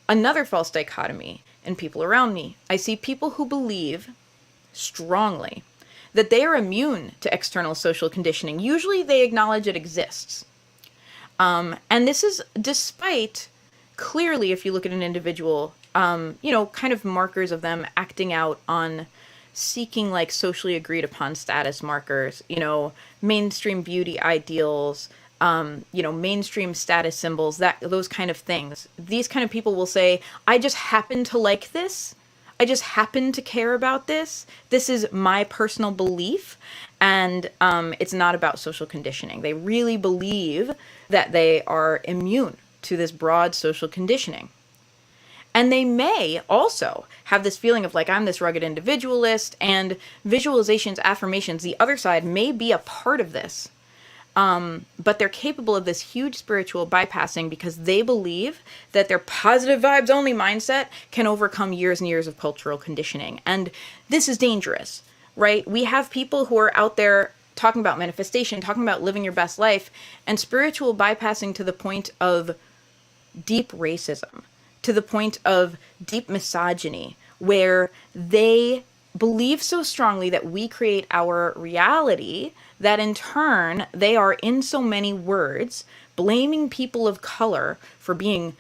another false dichotomy in people around me. I see people who believe strongly that they are immune to external social conditioning. Usually they acknowledge it exists. And this is despite, clearly, if you look at an individual, kind of markers of them acting out on seeking like socially agreed upon status markers, mainstream beauty ideals, mainstream status symbols, those kind of things. These kind of people will say, I just happen to like this. I just happen to care about this. This is my personal belief, and it's not about social conditioning. They really believe that they are immune to this broad social conditioning. And they may also have this feeling of like, I'm this rugged individualist, and visualizations, affirmations, the other side may be a part of this. But they're capable of this huge spiritual bypassing because they believe that their positive vibes only mindset can overcome years and years of cultural conditioning. And this is dangerous, right? We have people who are out there talking about manifestation, talking about living your best life, and spiritual bypassing to the point of deep racism, to the point of deep misogyny, where they believe so strongly that we create our reality that in turn they are, in so many words, blaming people of color for being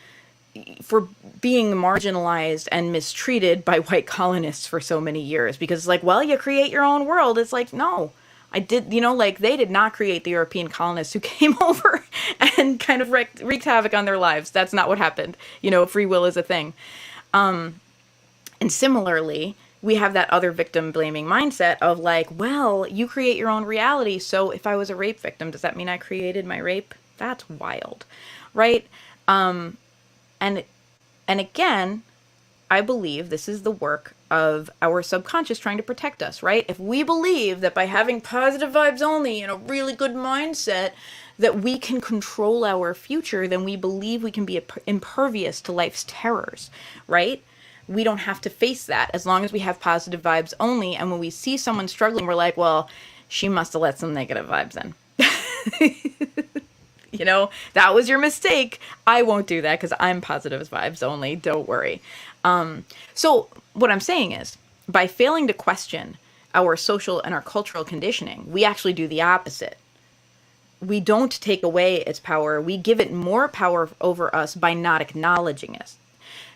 marginalized and mistreated by white colonists for so many years. Because it's like, well, you create your own world. It's like, no, they did not create the European colonists who came over and kind of wreaked havoc on their lives. That's not what happened. Free will is a thing. And similarly, we have that other victim blaming mindset of like, well, you create your own reality. So if I was a rape victim, does that mean I created my rape? That's wild, right? And again, I believe this is the work of our subconscious trying to protect us, right? If we believe that by having positive vibes only and a really good mindset that we can control our future, then we believe we can be impervious to life's terrors, right? We don't have to face that as long as we have positive vibes only. And when we see someone struggling, we're like, well, she must have let some negative vibes in. That was your mistake. I won't do that because I'm positive vibes only. Don't worry. So what I'm saying is, by failing to question our social and our cultural conditioning, we actually do the opposite. We don't take away its power. We give it more power over us by not acknowledging it.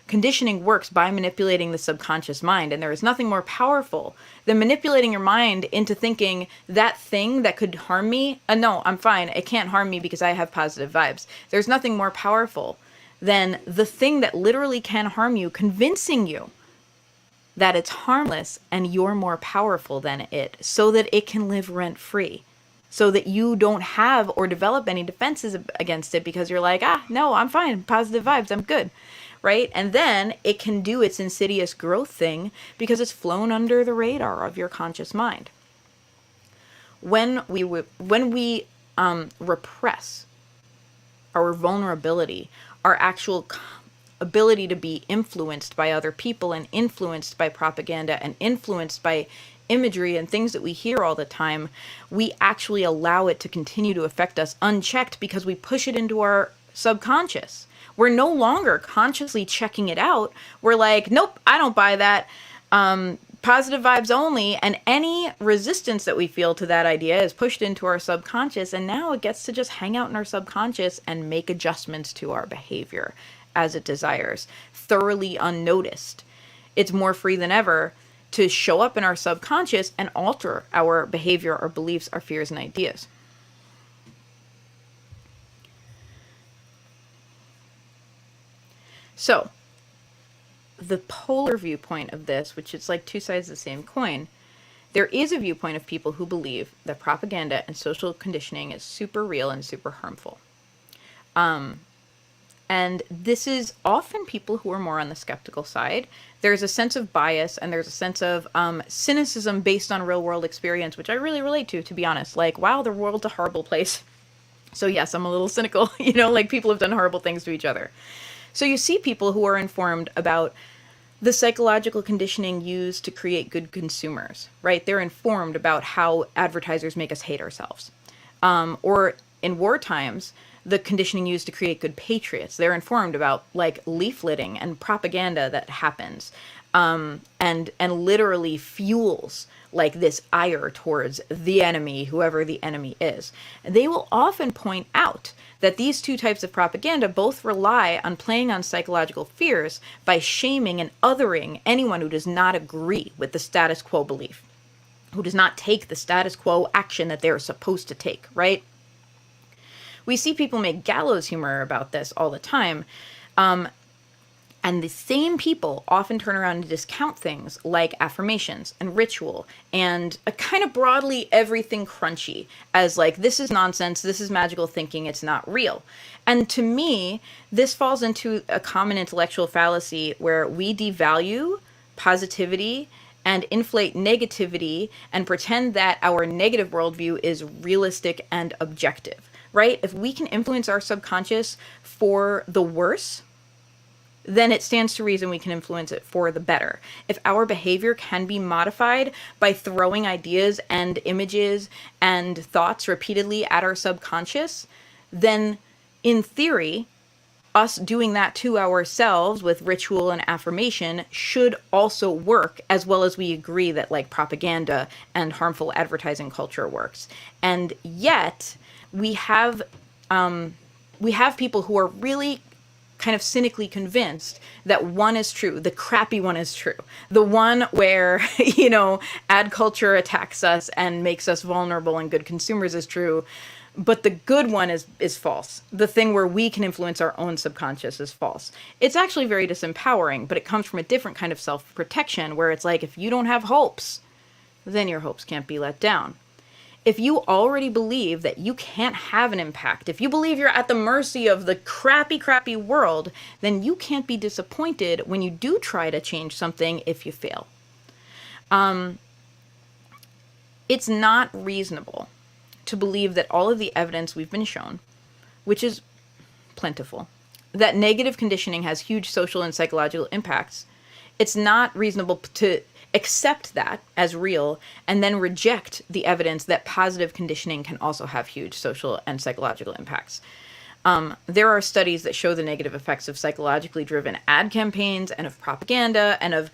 Conditioning works by manipulating the subconscious mind, and there is nothing more powerful than manipulating your mind into thinking that thing that could harm me, no, I'm fine, it can't harm me because I have positive vibes. There's nothing more powerful than the thing that literally can harm you, convincing you that it's harmless and you're more powerful than it, so that it can live rent-free, so that you don't have or develop any defenses against it because you're like, no, I'm fine, positive vibes, I'm good. Right? And then it can do its insidious growth thing because it's flown under the radar of your conscious mind. When we repress our vulnerability, our actual ability to be influenced by other people and influenced by propaganda and influenced by imagery and things that we hear all the time, we actually allow it to continue to affect us unchecked because we push it into our subconscious. We're no longer consciously checking it out. We're like, nope, I don't buy that. Positive vibes only. And any resistance that we feel to that idea is pushed into our subconscious. And now it gets to just hang out in our subconscious and make adjustments to our behavior as it desires, thoroughly unnoticed. It's more free than ever to show up in our subconscious and alter our behavior, our beliefs, our fears, and ideas. So, the polar viewpoint of this, which is like two sides of the same coin, there is a viewpoint of people who believe that propaganda and social conditioning is super real and super harmful. And this is often people who are more on the skeptical side. There's a sense of bias and there's a sense of cynicism based on real world experience, which I really relate to be honest. Like, wow, the world's a horrible place. So yes, I'm a little cynical, like people have done horrible things to each other. So you see people who are informed about the psychological conditioning used to create good consumers, right? They're informed about how advertisers make us hate ourselves. Or in war times, the conditioning used to create good patriots. They're informed about like leafleting and propaganda that happens, and literally fuels like this ire towards the enemy, whoever the enemy is. And they will often point out that these two types of propaganda both rely on playing on psychological fears by shaming and othering anyone who does not agree with the status quo belief, who does not take the status quo action that they're supposed to take, right? We see people make gallows humor about this all the time. And the same people often turn around and discount things like affirmations and ritual and a kind of broadly everything crunchy as like, this is nonsense, this is magical thinking, it's not real. And to me, this falls into a common intellectual fallacy where we devalue positivity and inflate negativity and pretend that our negative worldview is realistic and objective, right? If we can influence our subconscious for the worse, then it stands to reason we can influence it for the better. If our behavior can be modified by throwing ideas and images and thoughts repeatedly at our subconscious, then in theory, us doing that to ourselves with ritual and affirmation should also work, as well as we agree that like propaganda and harmful advertising culture works. And yet we have people who are really kind of cynically convinced that one is true, the crappy one is true, the one where, ad culture attacks us and makes us vulnerable and good consumers is true, but the good one is false. The thing where we can influence our own subconscious is false. It's actually very disempowering, but it comes from a different kind of self-protection where it's like, if you don't have hopes, then your hopes can't be let down. If you already believe that you can't have an impact, if you believe you're at the mercy of the crappy, crappy world, then you can't be disappointed when you do try to change something if you fail. It's not reasonable to believe that all of the evidence we've been shown, which is plentiful, that negative conditioning has huge social and psychological impacts. It's not reasonable to accept that as real and then reject the evidence that positive conditioning can also have huge social and psychological impacts. There are studies that show the negative effects of psychologically driven ad campaigns and of propaganda and of,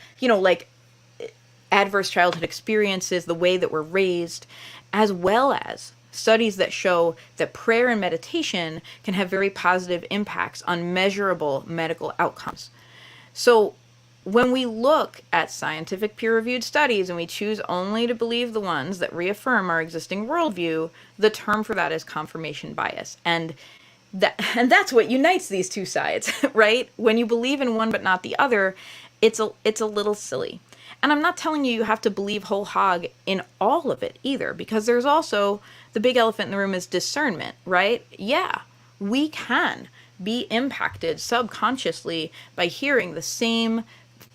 adverse childhood experiences, the way that we're raised, as well as studies that show that prayer and meditation can have very positive impacts on measurable medical outcomes. So when we look at scientific peer-reviewed studies and we choose only to believe the ones that reaffirm our existing worldview, the term for that is confirmation bias. And that's what unites these two sides, right? When you believe in one but not the other, it's a little silly. And I'm not telling you have to believe whole hog in all of it either, because there's also the big elephant in the room is discernment, right? Yeah, we can be impacted subconsciously by hearing the same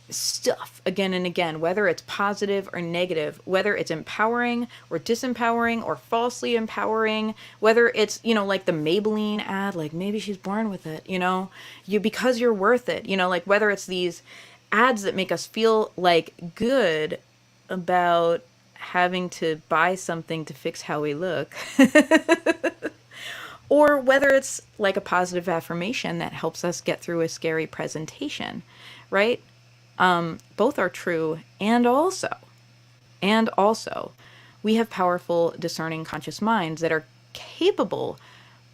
stuff again and again, whether it's positive or negative, whether it's empowering or disempowering or falsely empowering, whether it's, like the Maybelline ad, like maybe she's born with it, because you're worth it, like whether it's these ads that make us feel like good about having to buy something to fix how we look, or whether it's like a positive affirmation that helps us get through a scary presentation, right? Both are true, and also, we have powerful, discerning, conscious minds that are capable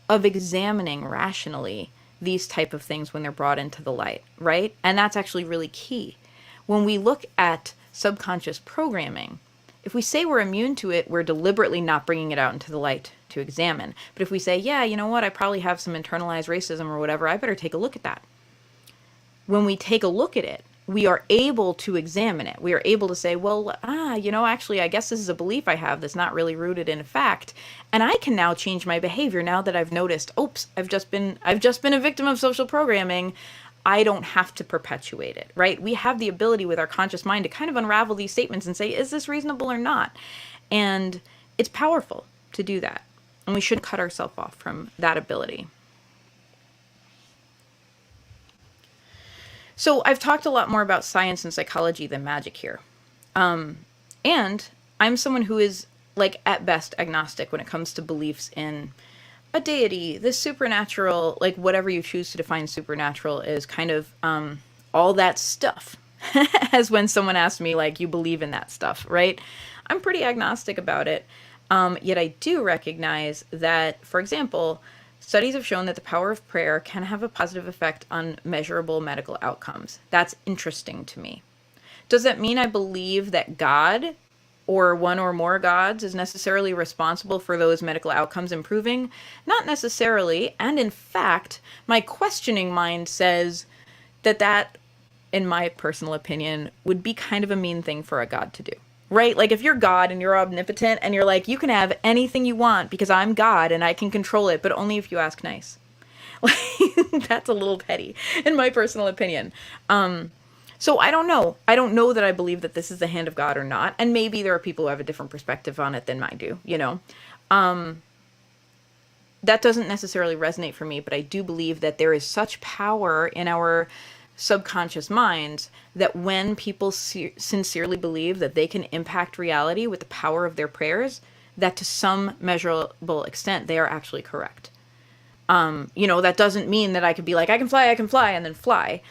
of examining rationally these type of things when they're brought into the light, right? And that's actually really key. When we look at subconscious programming, if we say we're immune to it, we're deliberately not bringing it out into the light to examine. But if we say, yeah, you know what, I probably have some internalized racism or whatever, I better take a look at that. When we take a look at it, we are able to examine it. We are able to say, well, actually, I guess this is a belief I have that's not really rooted in fact. And I can now change my behavior now that I've noticed, oops, I've just been a victim of social programming. I don't have to perpetuate it, right? We have the ability with our conscious mind to kind of unravel these statements and say, is this reasonable or not? And it's powerful to do that. And we shouldn't cut ourselves off from that ability. So I've talked a lot more about science and psychology than magic here. And I'm someone who is, like, at best agnostic when it comes to beliefs in a deity, the supernatural, like whatever you choose to define supernatural is kind of all that stuff. As when someone asks me, like, you believe in that stuff, right? I'm pretty agnostic about it. Yet I do recognize that, for example, studies have shown that the power of prayer can have a positive effect on measurable medical outcomes. That's interesting to me. Does that mean I believe that God, or one or more gods, is necessarily responsible for those medical outcomes improving? Not necessarily. And in fact, my questioning mind says that, in my personal opinion, would be kind of a mean thing for a god to do. Right? Like, if you're God and you're omnipotent and you're like, you can have anything you want because I'm God and I can control it, but only if you ask nice. That's a little petty, in my personal opinion. So I don't know. I don't know that I believe that this is the hand of God or not. And maybe there are people who have a different perspective on it than I do, you know. That doesn't necessarily resonate for me, but I do believe that there is such power in our subconscious minds that when people sincerely believe that they can impact reality with the power of their prayers, that to some measurable extent they are actually correct. That doesn't mean that I could be like, I can fly, and then fly,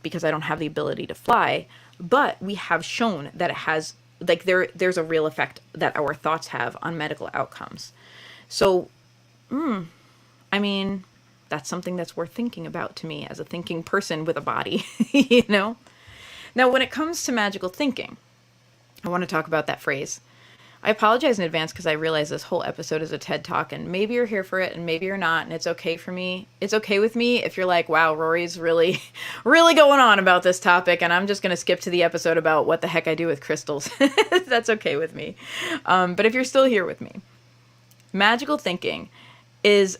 because I don't have the ability to fly. But we have shown that it has, like, there's a real effect that our thoughts have on medical outcomes. So, that's something that's worth thinking about to me as a thinking person with a body, you know? Now, when it comes to magical thinking, I want to talk about that phrase. I apologize in advance because I realize this whole episode is a TED Talk, and maybe you're here for it and maybe you're not, and it's okay for me. It's okay with me if you're like, wow, Rory's really, really going on about this topic, and I'm just going to skip to the episode about what the heck I do with crystals. That's okay with me. But if you're still here with me, magical thinking is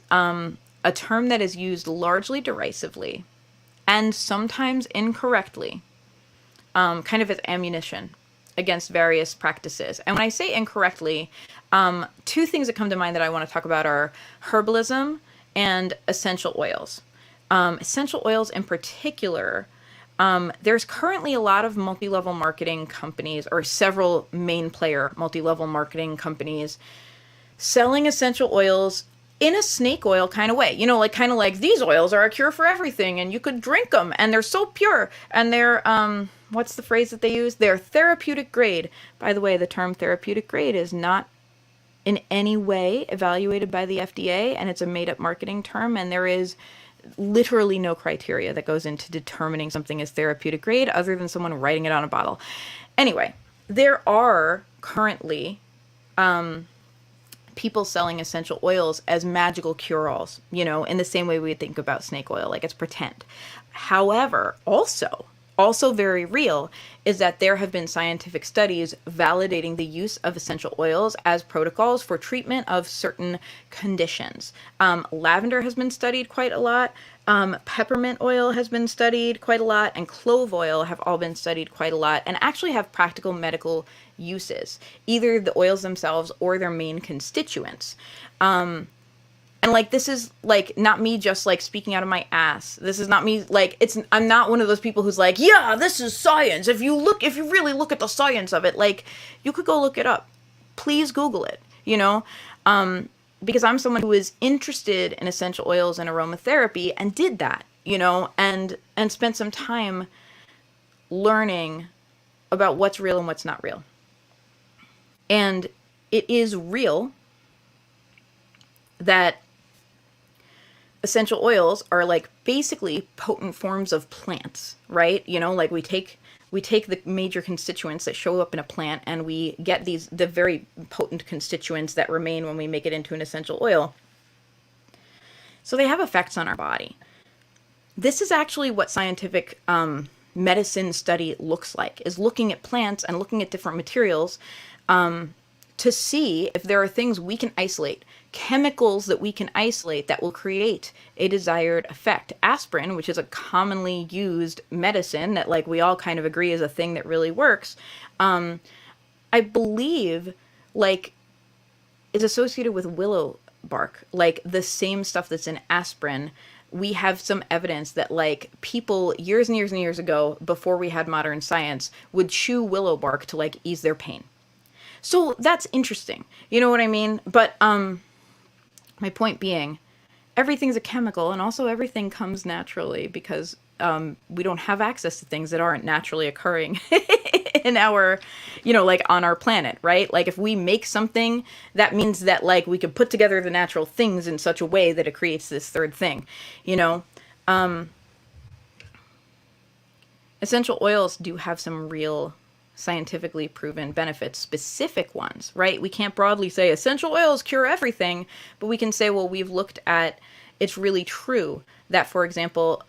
a term that is used largely derisively and sometimes incorrectly, kind of as ammunition against various practices. And when I say incorrectly, two things that come to mind that I want to talk about are herbalism and essential oils. Essential oils in particular, there's currently a lot of multi-level marketing companies, or several main player multi-level marketing companies, selling essential oils in a snake oil kind of way, kind of like these oils are a cure for everything and you could drink them and they're so pure and they're, what's the phrase that they use? They're therapeutic grade. By the way, the term therapeutic grade is not in any way evaluated by the FDA, and it's a made up marketing term, and there is literally no criteria that goes into determining something as therapeutic grade other than someone writing it on a bottle. Anyway, there are currently, people selling essential oils as magical cure-alls, in the same way we think about snake oil, like it's pretend. However, also very real is that there have been scientific studies validating the use of essential oils as protocols for treatment of certain conditions. Lavender has been studied quite a lot. Peppermint oil has been studied quite a lot, and clove oil have all been studied quite a lot, and actually have practical medical uses, either the oils themselves or their main constituents. And like, this is like not me just like speaking out of my ass. This is not me like, I'm not one of those people who's like, yeah, this is science. If you really look at the science of it, like, you could go look it up. Please Google it, because I'm someone who is interested in essential oils and aromatherapy and did that, and spent some time learning about what's real and what's not real. And it is real that essential oils are like basically potent forms of plants, right? Like we take the major constituents that show up in a plant and we get the very potent constituents that remain when we make it into an essential oil. So they have effects on our body. This is actually what scientific medicine study looks like, is looking at plants and looking at different materials to see if there are things we can isolate, chemicals that we can isolate that will create a desired effect. Aspirin, which is a commonly used medicine that like we all kind of agree is a thing that really works, I believe like is associated with willow bark, like the same stuff that's in aspirin. We have some evidence that like people years and years and years ago, before we had modern science, would chew willow bark to like ease their pain. So that's interesting. You know what I mean? But my point being, everything's a chemical, and also everything comes naturally because we don't have access to things that aren't naturally occurring in our, you know, like on our planet, right? Like if we make something, that means that like we could put together the natural things in such a way that it creates this third thing, you know? Essential oils do have some real scientifically proven benefits, specific ones, right? We can't broadly say essential oils cure everything, but we can say, well, we've looked at, it's really true that, for example,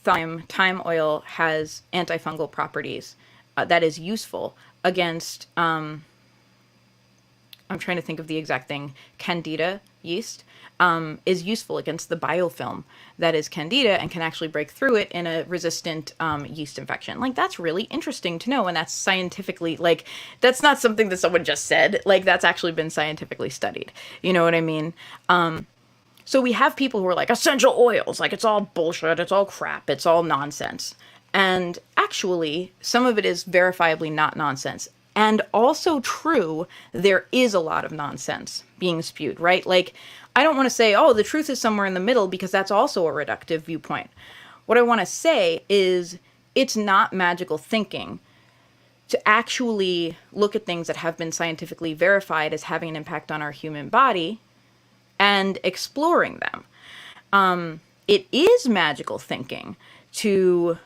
thyme oil has antifungal properties that is useful against, I'm trying to think of the exact thing, Candida yeast, is useful against the biofilm that is Candida and can actually break through it in a resistant yeast infection. Like, that's really interesting to know. And that's scientifically, like, that's not something that someone just said. Like, that's actually been scientifically studied. You know what I mean? So we have people who are like, essential oils, like, it's all bullshit, it's all crap, it's all nonsense. And actually, some of it is verifiably not nonsense. And also true, there is a lot of nonsense being spewed, right? Like, I don't want to say, oh, the truth is somewhere in the middle, because that's also a reductive viewpoint. What I want to say is it's not magical thinking to actually look at things that have been scientifically verified as having an impact on our human body and exploring them. It is magical thinking to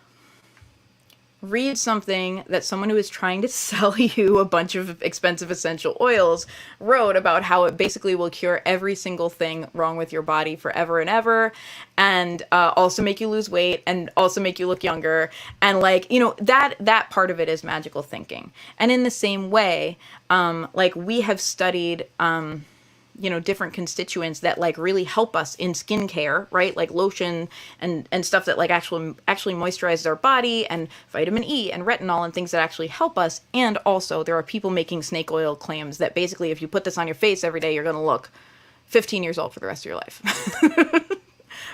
read something that someone who is trying to sell you a bunch of expensive essential oils wrote about how it basically will cure every single thing wrong with your body forever and ever, and also make you lose weight and also make you look younger. And like, you know, that part of it is magical thinking. And in the same way, like we have studied, you know, different constituents that like really help us in skincare, right? Like lotion and stuff that like actually moisturizes our body, and vitamin E and retinol and things that actually help us. And also there are people making snake oil claims that basically if you put this on your face every day, you're going to look 15 years old for the rest of your life.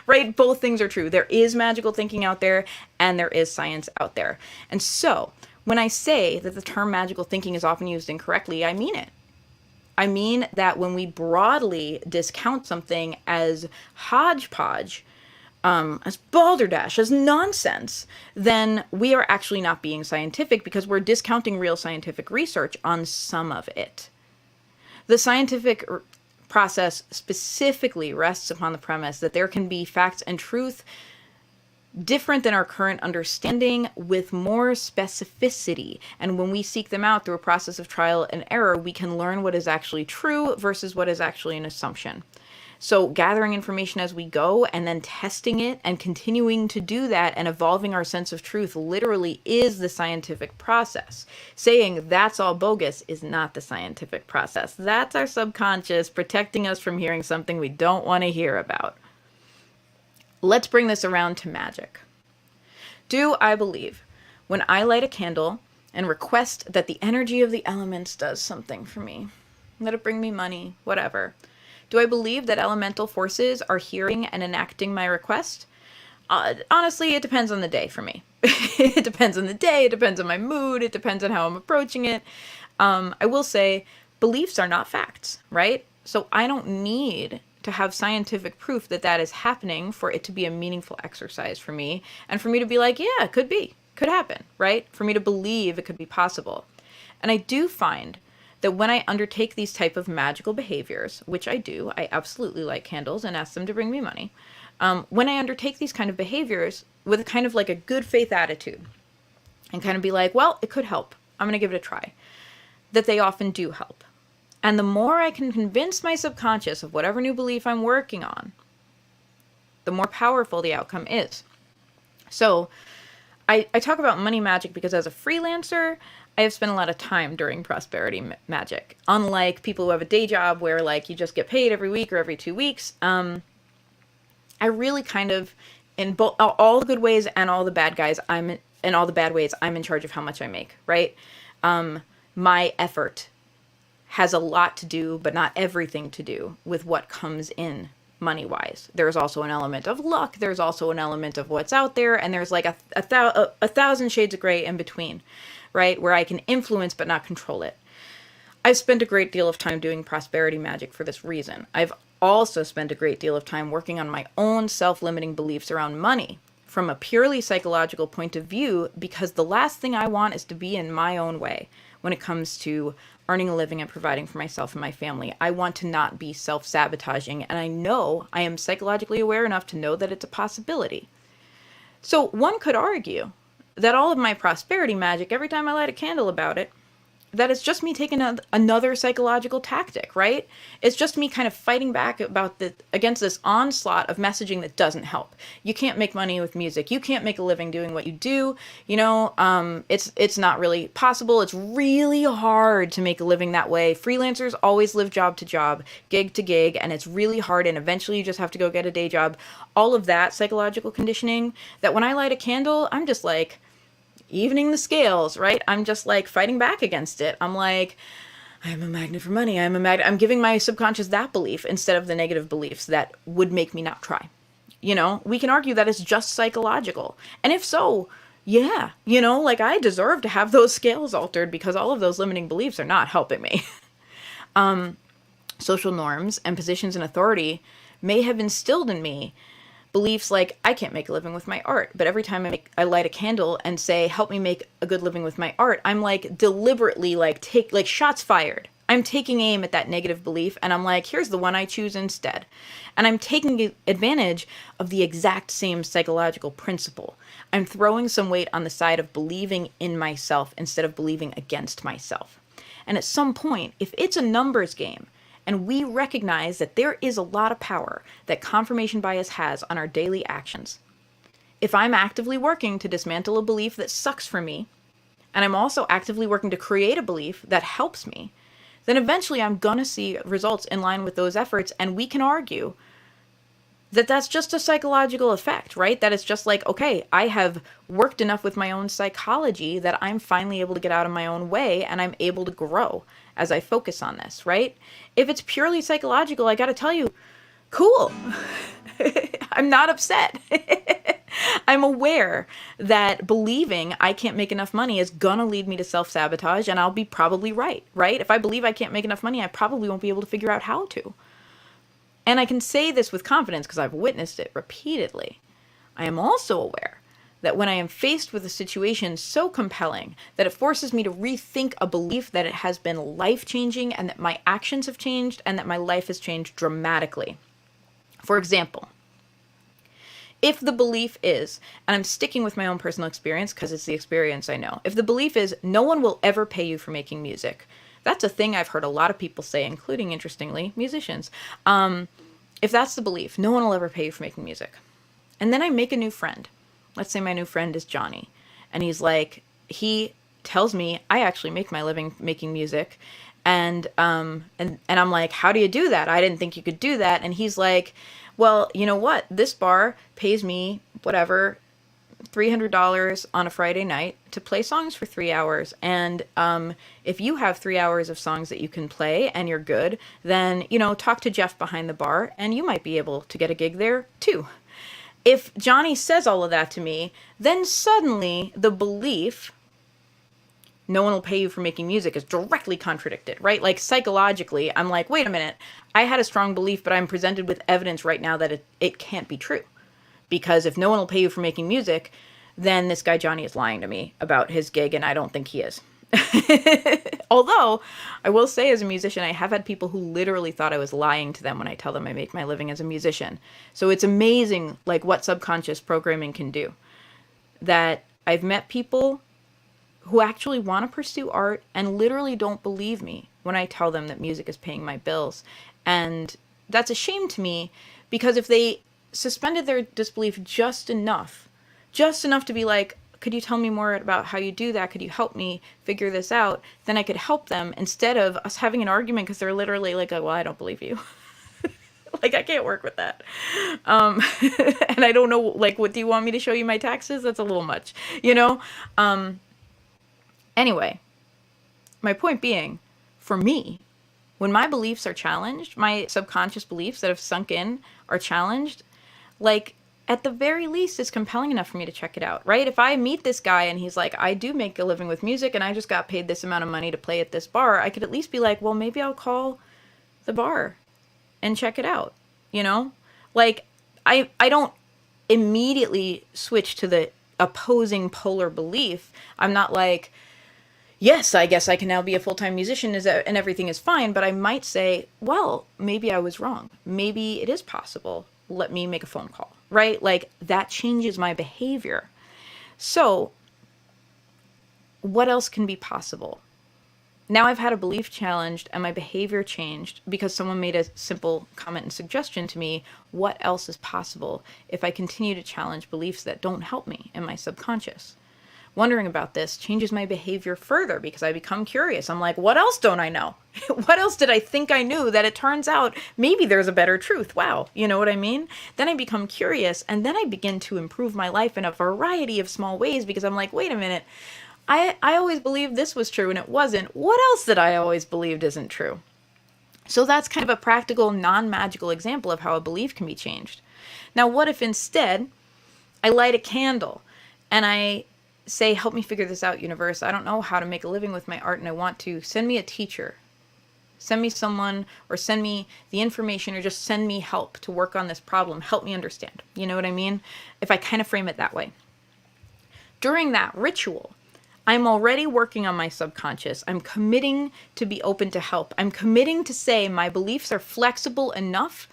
Right? Both things are true. There is magical thinking out there and there is science out there. And so when I say that the term magical thinking is often used incorrectly, I mean it. I mean that when we broadly discount something as hodgepodge, as balderdash, as nonsense, then we are actually not being scientific because we're discounting real scientific research on some of it. The scientific process specifically rests upon the premise that there can be facts and truth different than our current understanding with more specificity. And when we seek them out through a process of trial and error, we can learn what is actually true versus what is actually an assumption. So gathering information as we go and then testing it and continuing to do that and evolving our sense of truth literally is the scientific process. Saying that's all bogus is not the scientific process. That's our subconscious protecting us from hearing something we don't want to hear about. Let's bring this around to magic. Do I believe when I light a candle and request that the energy of the elements does something for me, let it bring me money, whatever, do I believe that elemental forces are hearing and enacting my request? Honestly, it depends on the day for me. It depends on the day, it depends on my mood, it depends on how I'm approaching it. I will say beliefs are not facts, right? So I don't need to have scientific proof that that is happening for it to be a meaningful exercise for me, and for me to be like, yeah, it could be, could happen, right? For me to believe it could be possible. And I do find that when I undertake these type of magical behaviors, which I do, I absolutely light candles and ask them to bring me money. When I undertake these kind of behaviors with kind of like a good faith attitude and kind of be like, well, it could help, I'm going to give it a try, that they often do help. And the more I can convince my subconscious of whatever new belief I'm working on, the more powerful the outcome is. So I talk about money magic because as a freelancer, I have spent a lot of time doing prosperity magic. Unlike people who have a day job where like you just get paid every week or every 2 weeks, I really kind of, in both all the good ways and all the bad guys, in all the bad ways, I'm in charge of how much I make, right? My effort has a lot to do, but not everything to do with what comes in money-wise. There's also an element of luck. There's also an element of what's out there, and there's like a thousand shades of gray in between, right? Where I can influence but not control it. I've spent a great deal of time doing prosperity magic for this reason. I've also spent a great deal of time working on my own self-limiting beliefs around money from a purely psychological point of view, because the last thing I want is to be in my own way when it comes to earning a living and providing for myself and my family. I want to not be self-sabotaging, and I know I am psychologically aware enough to know that it's a possibility. So one could argue that all of my prosperity magic, every time I light a candle about it, that it's just me taking another psychological tactic, right? It's just me kind of fighting back against this onslaught of messaging that doesn't help. You can't make money with music. You can't make a living doing what you do. You know, it's not really possible. It's really hard to make a living that way. Freelancers always live job to job, gig to gig, and it's really hard. And eventually you just have to go get a day job. All of that psychological conditioning, that when I light a candle, I'm just like, evening the scales, right? I'm just like fighting back against it. I'm like, I'm a magnet for money. I'm giving my subconscious that belief instead of the negative beliefs that would make me not try. You know, we can argue that it's just psychological. And if so, yeah, you know, like I deserve to have those scales altered because all of those limiting beliefs are not helping me. Social norms and positions in authority may have instilled in me beliefs like I can't make a living with my art, but every time I light a candle and say, help me make a good living with my art, I'm like deliberately take shots fired. I'm taking aim at that negative belief and I'm like, here's the one I choose instead. And I'm taking advantage of the exact same psychological principle. I'm throwing some weight on the side of believing in myself instead of believing against myself. And at some point, if it's a numbers game, and we recognize that there is a lot of power that confirmation bias has on our daily actions. If I'm actively working to dismantle a belief that sucks for me, and I'm also actively working to create a belief that helps me, then eventually I'm gonna see results in line with those efforts, and we can argue that that's just a psychological effect, right? That it's just like, okay, I have worked enough with my own psychology that I'm finally able to get out of my own way and I'm able to grow as I focus on this, right? If it's purely psychological, I gotta tell you, cool. I'm not upset. I'm aware that believing I can't make enough money is gonna lead me to self-sabotage, and I'll be probably right? If I believe I can't make enough money, I probably won't be able to figure out how to. And I can say this with confidence because I've witnessed it repeatedly. I am also aware that when I am faced with a situation so compelling that it forces me to rethink a belief, that it has been life-changing and that my actions have changed and that my life has changed dramatically. For example, if the belief is, and I'm sticking with my own personal experience because it's the experience I know, if the belief is no one will ever pay you for making music, that's a thing I've heard a lot of people say, including, interestingly, musicians. If that's the belief, no one will ever pay you for making music. And then I make a new friend. Let's say my new friend is Johnny. And he tells me, I actually make my living making music. And I'm like, how do you do that? I didn't think you could do that. And he's like, well, you know what? This bar pays me, whatever, $300 on a Friday night to play songs for 3 hours. And if you have 3 hours of songs that you can play and you're good, then, talk to Jeff behind the bar and you might be able to get a gig there too. If Johnny says all of that to me, then suddenly the belief, no one will pay you for making music, is directly contradicted, right? Like psychologically, I'm like, wait a minute, I had a strong belief, but I'm presented with evidence right now that it can't be true. Because if no one will pay you for making music, then this guy Johnny is lying to me about his gig, and I don't think he is. Although, I will say as a musician, I have had people who literally thought I was lying to them when I tell them I make my living as a musician. So it's amazing, like, what subconscious programming can do. That I've met people who actually want to pursue art and literally don't believe me when I tell them that music is paying my bills. And that's a shame to me, because if they suspended their disbelief just enough to be like, could you tell me more about how you do that? Could you help me figure this out? Then I could help them instead of us having an argument because they're literally like, well, I don't believe you. Like, I can't work with that. And I don't know, like, what do you want me to show you my taxes? That's a little much, you know? Anyway, my point being, for me, when my beliefs are challenged, my subconscious beliefs that have sunk in are challenged, like, at the very least, it's compelling enough for me to check it out, right? If I meet this guy and he's like, I do make a living with music and I just got paid this amount of money to play at this bar, I could at least be like, well, maybe I'll call the bar and check it out, you know? Like, I don't immediately switch to the opposing polar belief. I'm not like, yes, I guess I can now be a full-time musician and everything is fine, but I might say, well, maybe I was wrong. Maybe it is possible. Let me make a phone call, right? Like, that changes my behavior. So, what else can be possible? Now I've had a belief challenged and my behavior changed because someone made a simple comment and suggestion to me. What else is possible if I continue to challenge beliefs that don't help me in my subconscious? Wondering about this changes my behavior further because I become curious. I'm like, what else don't I know? What else did I think I knew that it turns out maybe there's a better truth? Wow. You know what I mean? Then I become curious and then I begin to improve my life in a variety of small ways because I'm like, wait a minute. I always believed this was true and it wasn't. What else that I always believed isn't true? So that's kind of a practical, non-magical example of how a belief can be changed. Now, what if instead I light a candle and I say, help me figure this out, universe. I don't know how to make a living with my art and I want to. Send me a teacher. Send me someone or send me the information or just send me help to work on this problem. Help me understand. You know what I mean? If I kind of frame it that way. During that ritual, I'm already working on my subconscious. I'm committing to be open to help. I'm committing to say my beliefs are flexible enough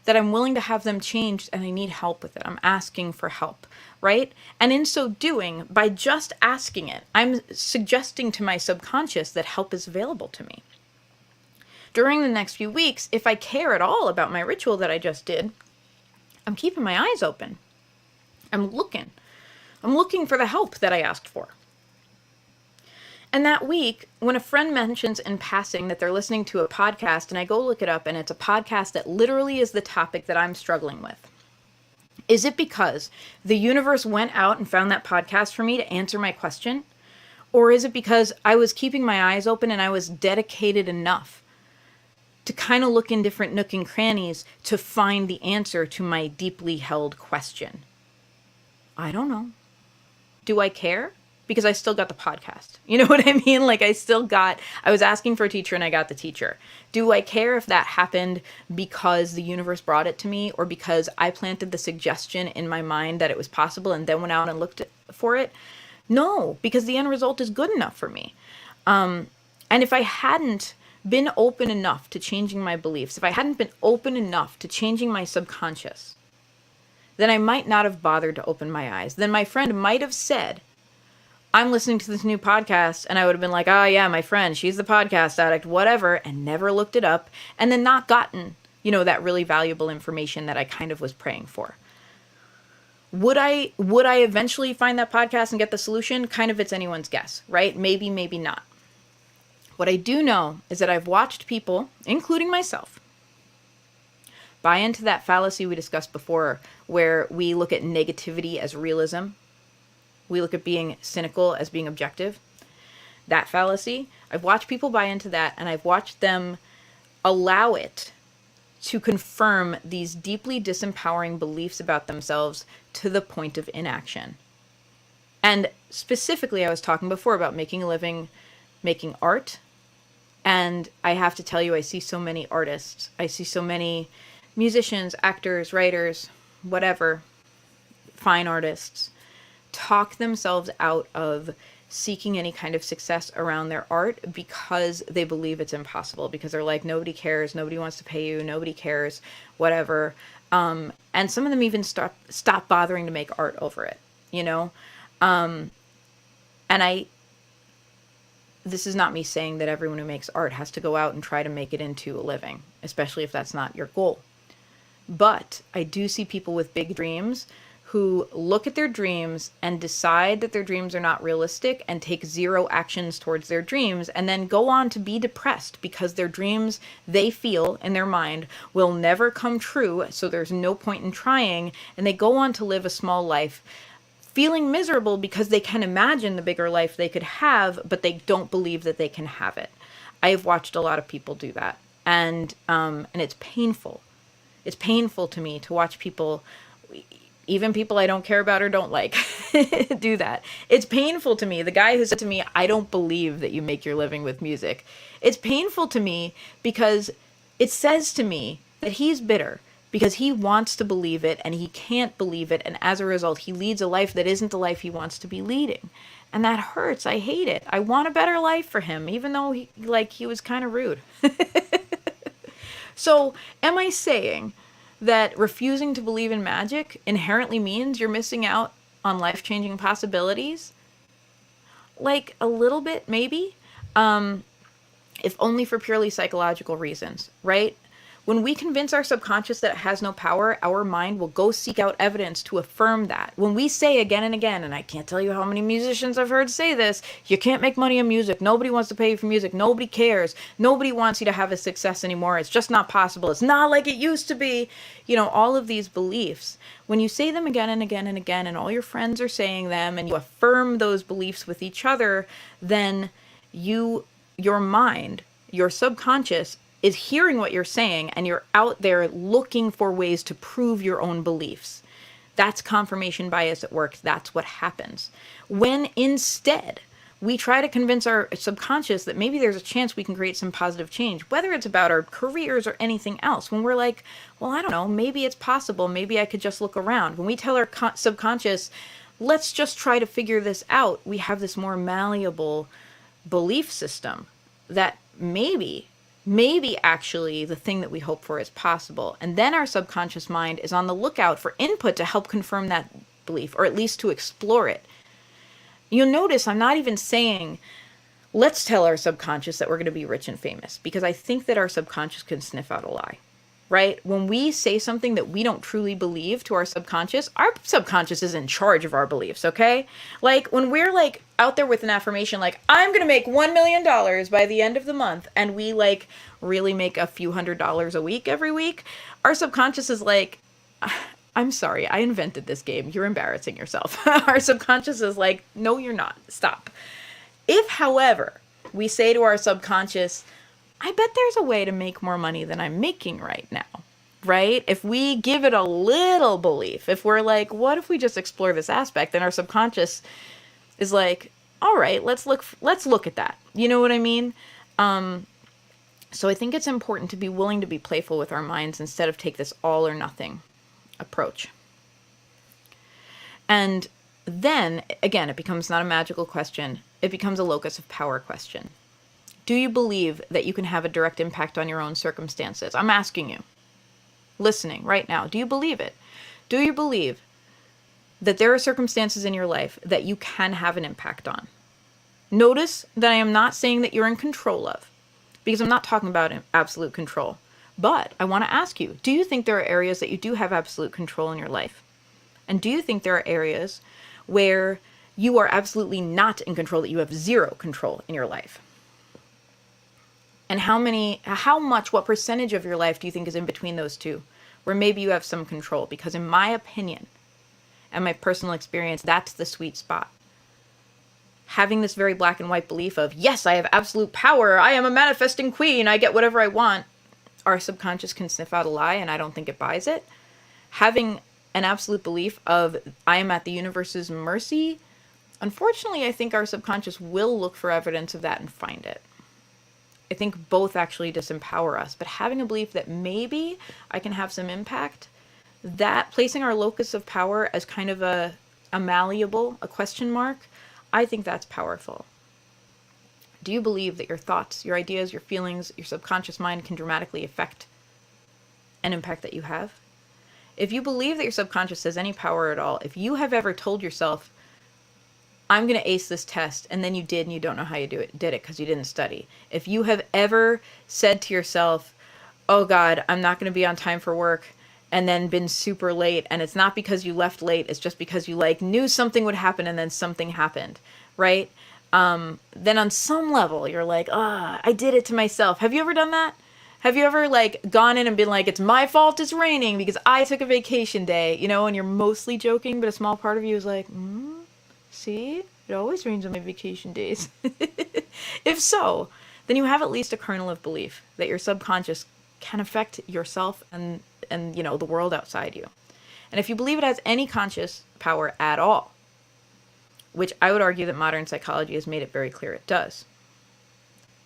that I'm willing to have them changed and I need help with it. I'm asking for help, right? And in so doing, by just asking it, I'm suggesting to my subconscious that help is available to me. During the next few weeks, if I care at all about my ritual that I just did, I'm keeping my eyes open. I'm looking for the help that I asked for. And that week, when a friend mentions in passing that they're listening to a podcast and I go look it up and it's a podcast that literally is the topic that I'm struggling with, is it because the universe went out and found that podcast for me to answer my question? Or is it because I was keeping my eyes open and I was dedicated enough to kind of look in different nook and crannies to find the answer to my deeply held question? I don't know. Do I care? Because I still got the podcast. You know what I mean? Like I was asking for a teacher and I got the teacher. Do I care if that happened because the universe brought it to me or because I planted the suggestion in my mind that it was possible and then went out and looked for it? No, because the end result is good enough for me. And if I hadn't been open enough to changing my beliefs, if I hadn't been open enough to changing my subconscious, then I might not have bothered to open my eyes. Then my friend might have said, I'm listening to this new podcast, and I would have been like, oh yeah, my friend, she's the podcast addict, whatever, and never looked it up, and then not gotten, that really valuable information that I kind of was praying for. Would I eventually find that podcast and get the solution? Kind of it's anyone's guess, right? Maybe, maybe not. What I do know is that I've watched people, including myself, buy into that fallacy we discussed before, where we look at negativity as realism. We look at being cynical as being objective. That fallacy, I've watched people buy into that, and I've watched them allow it to confirm these deeply disempowering beliefs about themselves to the point of inaction. And specifically, I was talking before about making a living, making art. And I have to tell you, I see so many artists. I see so many musicians, actors, writers, whatever, fine artists, talk themselves out of seeking any kind of success around their art because they believe it's impossible, because they're like, nobody cares, nobody wants to pay you, nobody cares, whatever. And some of them even stop bothering to make art over it, And this is not me saying that everyone who makes art has to go out and try to make it into a living, especially if that's not your goal. But I do see people with big dreams who look at their dreams and decide that their dreams are not realistic and take zero actions towards their dreams, and then go on to be depressed because their dreams, they feel in their mind, will never come true, so there's no point in trying, and they go on to live a small life feeling miserable because they can imagine the bigger life they could have, but they don't believe that they can have it. I have watched a lot of people do that, and it's painful. It's painful to me to watch people, even people I don't care about or don't like, do that. It's painful to me. The guy who said to me, "I don't believe that you make your living with music." It's painful to me because it says to me that he's bitter because he wants to believe it and he can't believe it. And as a result, he leads a life that isn't the life he wants to be leading. And that hurts. I hate it. I want a better life for him, even though he was kind of rude. So am I saying that refusing to believe in magic inherently means you're missing out on life-changing possibilities? Like, a little bit, maybe. If only for purely psychological reasons, right? When we convince our subconscious that it has no power, our mind will go seek out evidence to affirm that. When we say again and again, and I can't tell you how many musicians I've heard say this, you can't make money in music, nobody wants to pay you for music, nobody cares, nobody wants you to have a success anymore, it's just not possible, it's not like it used to be. You know, all of these beliefs, when you say them again and again and again, and all your friends are saying them, and you affirm those beliefs with each other, then your mind, your subconscious, is hearing what you're saying, and you're out there looking for ways to prove your own beliefs. That's confirmation bias at work. That's what happens. When instead we try to convince our subconscious that maybe there's a chance we can create some positive change, whether it's about our careers or anything else, when we're like, well, I don't know, maybe it's possible, maybe I could just look around. When we tell our subconscious, let's just try to figure this out, we have this more malleable belief system that maybe actually the thing that we hope for is possible. And then our subconscious mind is on the lookout for input to help confirm that belief, or at least to explore it. You'll notice I'm not even saying, let's tell our subconscious that we're going to be rich and famous, because I think that our subconscious can sniff out a lie, right? When we say something that we don't truly believe to our subconscious is in charge of our beliefs, okay? Like, when we're like out there with an affirmation like, I'm going to make $1 million by the end of the month, and we like really make a few $100s a week every week, our subconscious is like, I'm sorry, I invented this game. You're embarrassing yourself. Our subconscious is like, no, you're not. Stop. If, however, we say to our subconscious, I bet there's a way to make more money than I'm making right now, right? If we give it a little belief, if we're like, what if we just explore this aspect? Then our subconscious is like, all right, let's look at that. You know what I mean? So I think it's important to be willing to be playful with our minds instead of take this all or nothing approach. And then, again, it becomes not a magical question. It becomes a locus of power question. Do you believe that you can have a direct impact on your own circumstances? I'm asking you, listening right now, do you believe it? Do you believe that there are circumstances in your life that you can have an impact on? Notice that I am not saying that you're in control of, because I'm not talking about absolute control. But I want to ask you, do you think there are areas that you do have absolute control in your life? And do you think there are areas where you are absolutely not in control, that you have zero control in your life? And what percentage of your life do you think is in between those two, where maybe you have some control? Because in my opinion and my personal experience, that's the sweet spot. Having this very black and white belief of, yes, I have absolute power, I am a manifesting queen, I get whatever I want, our subconscious can sniff out a lie, and I don't think it buys it. Having an absolute belief of, I am at the universe's mercy, unfortunately, I think our subconscious will look for evidence of that and find it. I think both actually disempower us, but having a belief that maybe I can have some impact, that placing our locus of power as kind of a malleable, a question mark, I think that's powerful. Do you believe that your thoughts, your ideas, your feelings, your subconscious mind can dramatically affect an impact that you have? If you believe that your subconscious has any power at all, if you have ever told yourself, I'm going to ace this test, and then you did and you don't know how you did it because you didn't study. If you have ever said to yourself, oh God, I'm not going to be on time for work, and then been super late, and it's not because you left late, it's just because you like knew something would happen and then something happened, right? Then on some level you're like, I did it to myself. Have you ever done that? Have you ever like gone in and been like, it's my fault it's raining because I took a vacation day, you know, and you're mostly joking, but a small part of you is like, see, it always rains on my vacation days. If so, then you have at least a kernel of belief that your subconscious can affect yourself and you know, the world outside you. And if you believe it has any conscious power at all, which I would argue that modern psychology has made it very clear it does,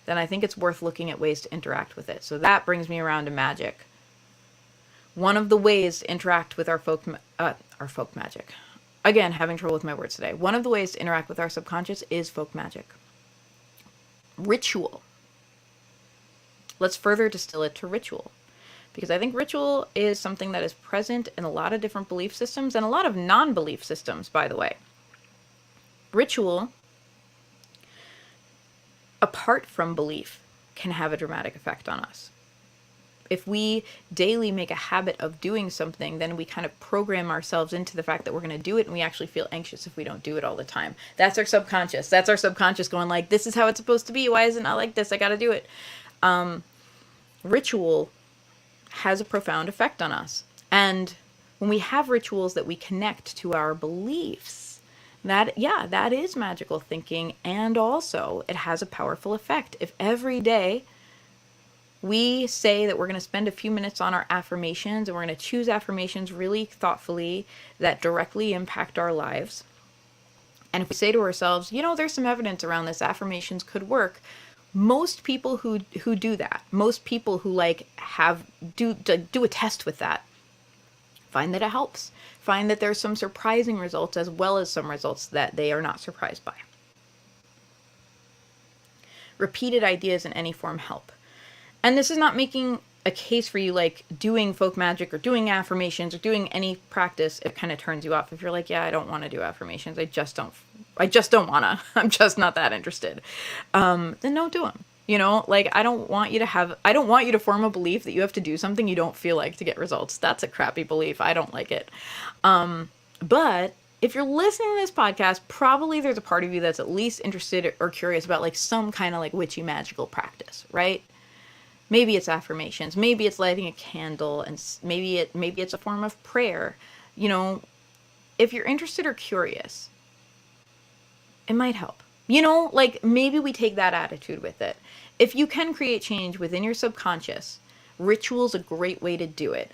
then I think it's worth looking at ways to interact with it. So that brings me around to magic. One of the ways to interact with our folk magic. Again, having trouble with my words today. One of the ways to interact with our subconscious is folk magic. Ritual. Let's further distill it to ritual. Because I think ritual is something that is present in a lot of different belief systems and a lot of non-belief systems, by the way. Ritual, apart from belief, can have a dramatic effect on us. If we daily make a habit of doing something, then we kind of program ourselves into the fact that we're going to do it, and we actually feel anxious if we don't do it all the time. That's our subconscious. That's our subconscious going like, this is how it's supposed to be. Why is it not like this? I got to do it. Ritual has a profound effect on us. And when we have rituals that we connect to our beliefs, that is magical thinking. And also it has a powerful effect. If every day we say that we're going to spend a few minutes on our affirmations, and we're going to choose affirmations really thoughtfully that directly impact our lives. And if we say to ourselves, you know, there's some evidence around this, affirmations could work. Most people who do that, most people who like do a test with that, find that it helps. Find that there's some surprising results as well as some results that they are not surprised by. Repeated ideas in any form help. And this is not making a case for you like doing folk magic or doing affirmations or doing any practice. It kind of turns you off if you're like, yeah, I don't want to do affirmations. I just don't want to. I'm just not that interested. Then don't do them. You know, like I don't want you to form a belief that you have to do something you don't feel like to get results. That's a crappy belief. I don't like it. But if you're listening to this podcast, probably there's a part of you that's at least interested or curious about like some kind of like witchy magical practice, right? Maybe it's affirmations, maybe it's lighting a candle, and maybe it's a form of prayer. You know, if you're interested or curious, it might help. You know, like maybe we take that attitude with it. If you can create change within your subconscious, ritual's a great way to do it.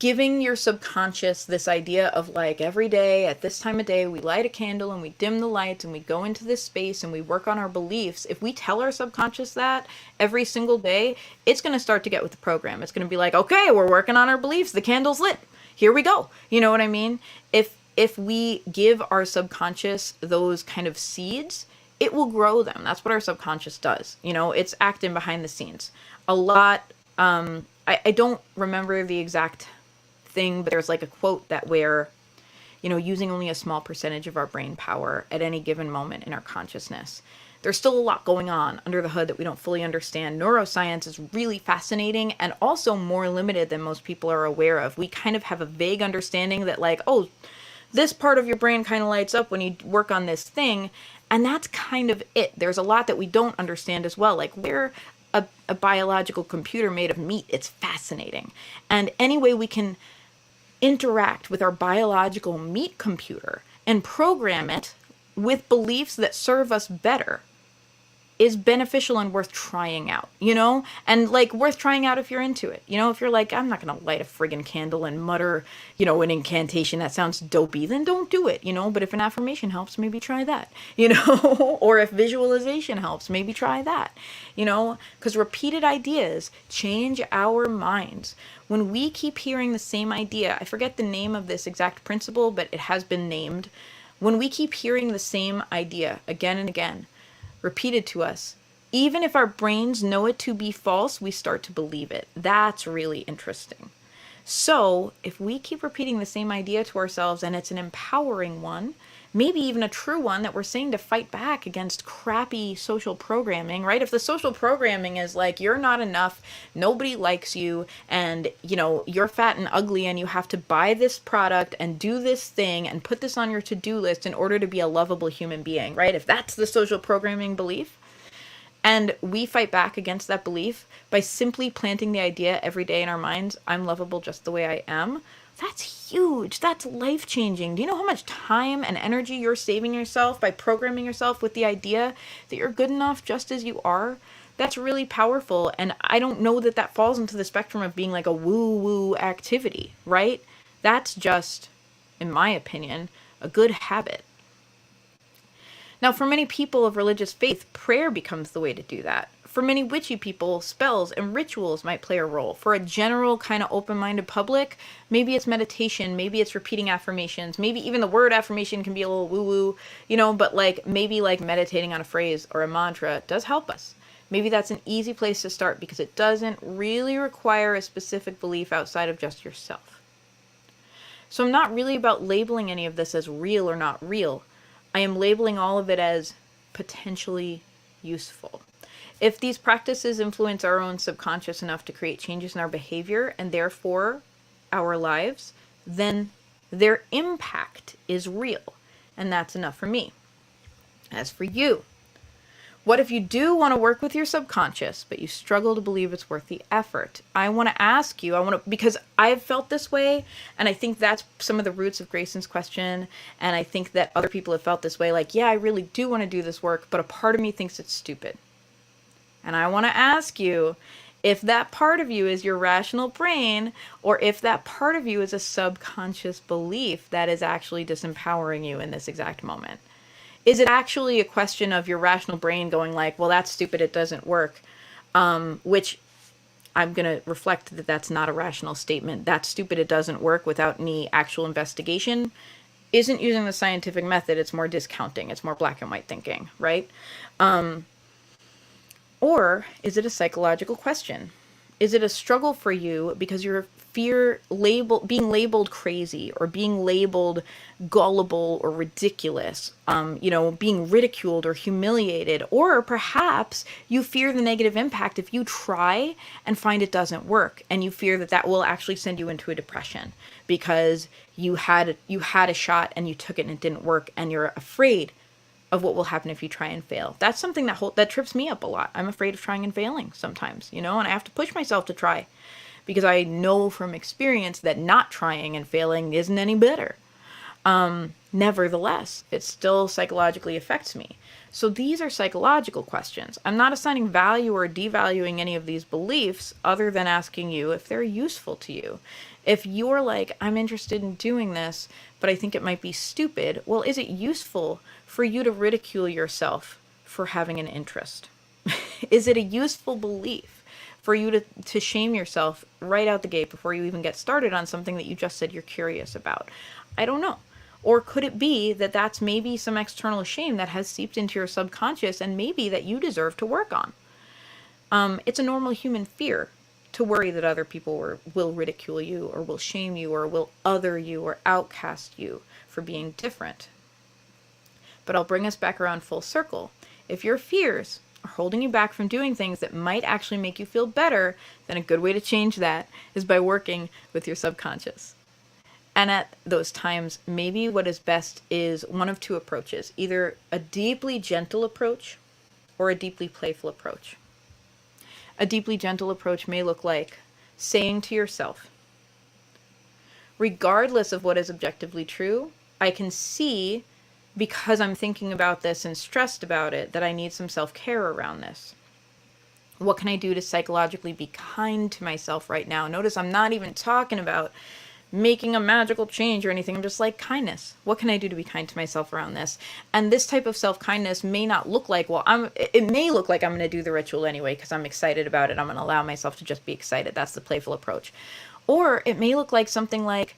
Giving your subconscious this idea of like every day at this time of day, we light a candle and we dim the lights and we go into this space and we work on our beliefs. If we tell our subconscious that every single day, it's going to start to get with the program. It's going to be like, okay, we're working on our beliefs. The candle's lit. Here we go. You know what I mean? If we give our subconscious those kind of seeds, it will grow them. That's what our subconscious does. You know, it's acting behind the scenes. A lot, I don't remember the exact thing, but there's like a quote that where, you know, using only a small percentage of our brain power at any given moment in our consciousness, there's still a lot going on under the hood that we don't fully understand. Neuroscience is really fascinating and also more limited than most people are aware of. We kind of have a vague understanding that like, oh, this part of your brain kind of lights up when you work on this thing. And that's kind of it. There's a lot that we don't understand as well. Like we're a biological computer made of meat. It's fascinating. And any way we can interact with our biological meat computer and program it with beliefs that serve us better is beneficial and worth trying out, you know? And like worth trying out if you're into it. You know, if you're like, I'm not going to light a friggin' candle and mutter, you know, an incantation that sounds dopey, then don't do it, you know? But if an affirmation helps, maybe try that, you know? Or if visualization helps, maybe try that, you know? Because repeated ideas change our minds. When we keep hearing the same idea, I forget the name of this exact principle, but it has been named. When we keep hearing the same idea again and again, repeated to us, even if our brains know it to be false, we start to believe it. That's really interesting. So if we keep repeating the same idea to ourselves and it's an empowering one, maybe even a true one that we're saying to fight back against crappy social programming, right? If the social programming is like, you're not enough, nobody likes you, and, you know, you're fat and ugly, and you have to buy this product and do this thing and put this on your to-do list in order to be a lovable human being, right? If that's the social programming belief, and we fight back against that belief by simply planting the idea every day in our minds, I'm lovable just the way I am, that's huge. That's life-changing. Do you know how much time and energy you're saving yourself by programming yourself with the idea that you're good enough just as you are? That's really powerful, and I don't know that that falls into the spectrum of being like a woo-woo activity, right? That's just, in my opinion, a good habit. Now, for many people of religious faith, prayer becomes the way to do that. For many witchy people, spells and rituals might play a role. For a general kind of open-minded public, maybe it's meditation, maybe it's repeating affirmations, maybe even the word affirmation can be a little woo-woo, you know, but like maybe like meditating on a phrase or a mantra does help us. Maybe that's an easy place to start because it doesn't really require a specific belief outside of just yourself. So I'm not really about labeling any of this as real or not real. I am labeling all of it as potentially useful. If these practices influence our own subconscious enough to create changes in our behavior and therefore our lives, then their impact is real. And that's enough for me. As for you, what if you do want to work with your subconscious, but you struggle to believe it's worth the effort? I want to ask you, because I've felt this way, and I think that's some of the roots of Grayson's question, and I think that other people have felt this way, like, yeah, I really do want to do this work, but a part of me thinks it's stupid. And I want to ask you if that part of you is your rational brain, or if that part of you is a subconscious belief that is actually disempowering you in this exact moment. Is it actually a question of your rational brain going like, well, that's stupid, it doesn't work, which I'm going to reflect that that's not a rational statement. That's stupid, it doesn't work without any actual investigation isn't using the scientific method. It's more discounting. It's more black and white thinking, right? Or is it a psychological question? Is it a struggle for you because you fear being labeled crazy or being labeled gullible or ridiculous, being ridiculed or humiliated, or perhaps you fear the negative impact if you try and find it doesn't work, and you fear that that will actually send you into a depression because you had a shot and you took it and it didn't work, and you're afraid of what will happen if you try and fail. That's something that trips me up a lot. I'm afraid of trying and failing sometimes, and I have to push myself to try because I know from experience that not trying and failing isn't any better. Nevertheless, it still psychologically affects me. So these are psychological questions. I'm not assigning value or devaluing any of these beliefs other than asking you if they're useful to you. If you're like, I'm interested in doing this, but I think it might be stupid, well, is it useful for you to ridicule yourself for having an interest? Is it a useful belief for you to shame yourself right out the gate before you even get started on something that you just said you're curious about? I don't know. Or could it be that that's maybe some external shame that has seeped into your subconscious and maybe that you deserve to work on? It's a normal human fear to worry that other people will ridicule you or will shame you or will other you or outcast you for being different. But I'll bring us back around full circle. If your fears are holding you back from doing things that might actually make you feel better, then a good way to change that is by working with your subconscious. And at those times, maybe what is best is one of two approaches, either a deeply gentle approach or a deeply playful approach. A deeply gentle approach may look like saying to yourself, regardless of what is objectively true, I can see, because I'm thinking about this and stressed about it, that I need some self-care around this. What can I do to psychologically be kind to myself right now? Notice I'm not even talking about making a magical change or anything. I'm just like kindness. What can I do to be kind to myself around this? And this type of self-kindness may not look like, it may look like I'm going to do the ritual anyway because I'm excited about it. I'm going to allow myself to just be excited. That's the playful approach. Or it may look like something like,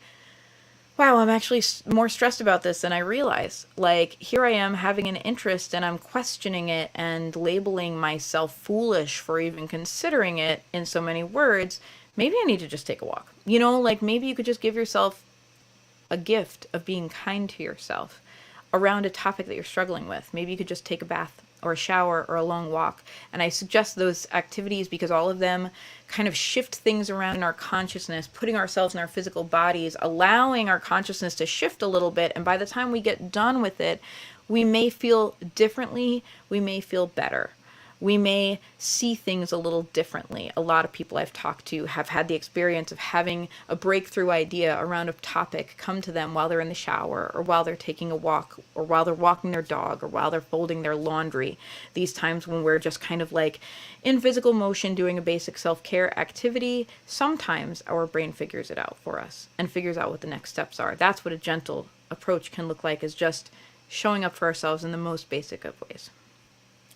wow, I'm actually more stressed about this than I realize. Like, here I am having an interest and I'm questioning it and labeling myself foolish for even considering it in so many words. Maybe I need to just take a walk. Maybe you could just give yourself a gift of being kind to yourself around a topic that you're struggling with. Maybe you could just take a bath or a shower or a long walk. And I suggest those activities because all of them kind of shift things around in our consciousness, putting ourselves in our physical bodies, allowing our consciousness to shift a little bit. And by the time we get done with it, we may feel differently. We may feel better. We may see things a little differently. A lot of people I've talked to have had the experience of having a breakthrough idea around a topic come to them while they're in the shower, or while they're taking a walk, or while they're walking their dog, or while they're folding their laundry. These times when we're just kind of like in physical motion doing a basic self-care activity, sometimes our brain figures it out for us and figures out what the next steps are. That's what a gentle approach can look like, is just showing up for ourselves in the most basic of ways.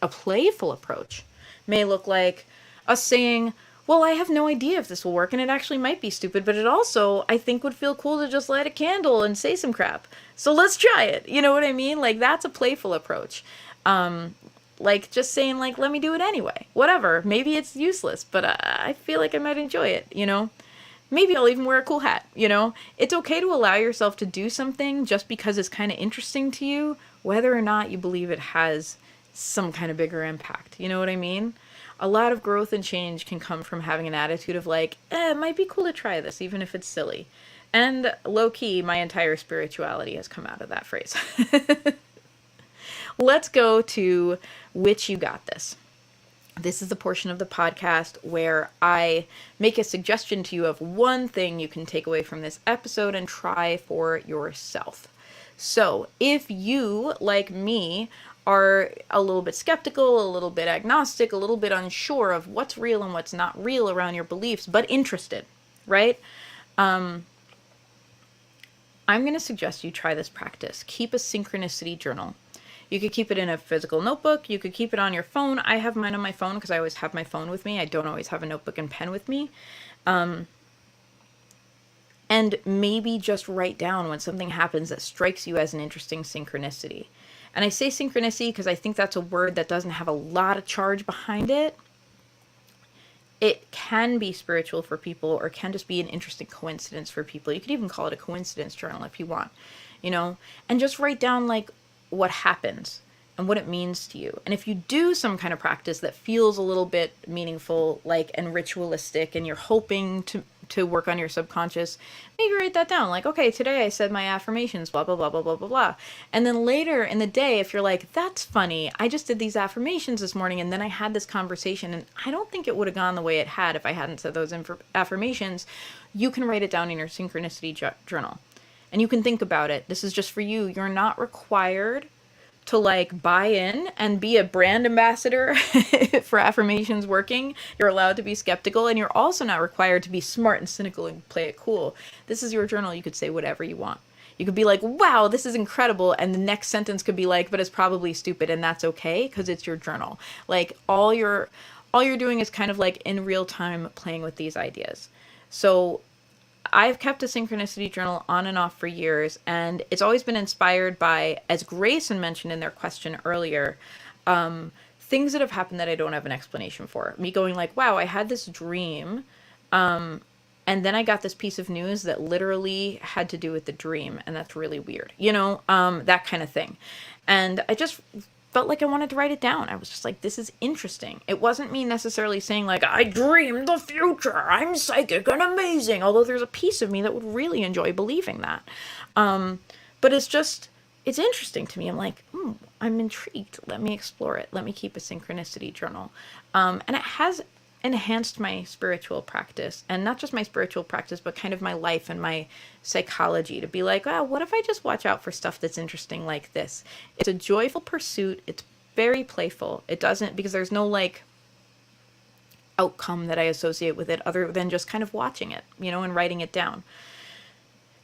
A playful approach may look like us saying, well, I have no idea if this will work, and it actually might be stupid, but it also, I think, would feel cool to just light a candle and say some crap. So let's try it. You know what I mean? Like, that's a playful approach. Like, just saying, like, let me do it anyway. Whatever. Maybe it's useless, but I feel like I might enjoy it, you know? Maybe I'll even wear a cool hat, you know? It's okay to allow yourself to do something just because it's kind of interesting to you, whether or not you believe it has some kind of bigger impact. You know what I mean? A lot of growth and change can come from having an attitude of like, it might be cool to try this, even if it's silly. And low-key, my entire spirituality has come out of that phrase. Let's go to which you got this. This is the portion of the podcast where I make a suggestion to you of one thing you can take away from this episode and try for yourself. So if you, like me, are a little bit skeptical, a little bit agnostic, a little bit unsure of what's real and what's not real around your beliefs, but interested, right? I'm going to suggest you try this practice. Keep a synchronicity journal. You could keep it in a physical notebook. You could keep it on your phone. I have mine on my phone because I always have my phone with me. I don't always have a notebook and pen with me. And maybe just write down when something happens that strikes you as an interesting synchronicity. And I say synchronicity because I think that's a word that doesn't have a lot of charge behind it. It can be spiritual for people, or it can just be an interesting coincidence for people. You could even call it a coincidence journal if you want, you know, and just write down like what happens and what it means to you. And if you do some kind of practice that feels a little bit meaningful, like, and ritualistic, and you're hoping to work on your subconscious, maybe write that down. Like, okay, today I said my affirmations, blah, blah, blah, blah, blah, blah, blah. And then later in the day, if you're like, that's funny, I just did these affirmations this morning and then I had this conversation and I don't think it would have gone the way it had if I hadn't said those affirmations, you can write it down in your synchronicity journal. And you can think about it. This is just for you. You're not required to like buy in and be a brand ambassador for affirmations working. You're allowed to be skeptical, and you're also not required to be smart and cynical and play it cool. This is your journal. You could say whatever you want. You could be like, wow, this is incredible. And the next sentence could be like, but it's probably stupid, and that's okay because it's your journal. Like all you're doing is kind of like in real time playing with these ideas. So I've kept a synchronicity journal on and off for years, and it's always been inspired by, as Grayson mentioned in their question earlier, things that have happened that I don't have an explanation for. Me going like, wow, I had this dream, and then I got this piece of news that literally had to do with the dream, and that's really weird, you know, that kind of thing. And I just felt like I wanted to write it down. I was just like, this is interesting. It wasn't me necessarily saying like, I dreamed the future, I'm psychic and amazing, although there's a piece of me that would really enjoy believing that. But it's interesting to me. I'm like, I'm intrigued. Let me explore it. Let me keep a synchronicity journal. And it has enhanced my spiritual practice, and not just my spiritual practice, but kind of my life and my psychology, to be like, oh, what if I just watch out for stuff that's interesting like this? It's a joyful pursuit. It's very playful. It doesn't, because there's no like outcome that I associate with it other than just kind of watching it, you know, and writing it down.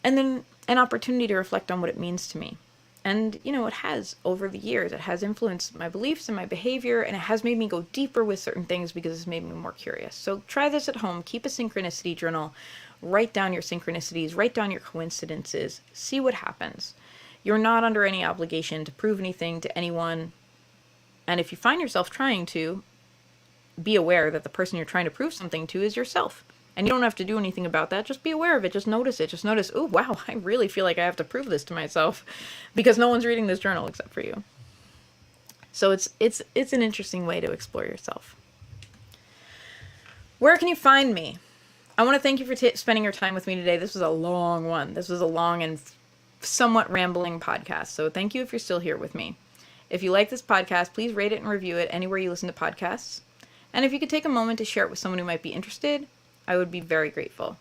And then an opportunity to reflect on what it means to me. And, you know, it has, over the years, it has influenced my beliefs and my behavior, and it has made me go deeper with certain things because it's made me more curious. So try this at home. Keep a synchronicity journal. Write down your synchronicities. Write down your coincidences. See what happens. You're not under any obligation to prove anything to anyone. And if you find yourself trying to, be aware that the person you're trying to prove something to is yourself. And you don't have to do anything about that. Just be aware of it. Just notice it. Just notice, oh, wow, I really feel like I have to prove this to myself because no one's reading this journal except for you. So it's an interesting way to explore yourself. Where can you find me? I want to thank you for spending your time with me today. This was a long one. This was a long and somewhat rambling podcast. So thank you if you're still here with me. If you like this podcast, please rate it and review it anywhere you listen to podcasts. And if you could take a moment to share it with someone who might be interested, I would be very grateful.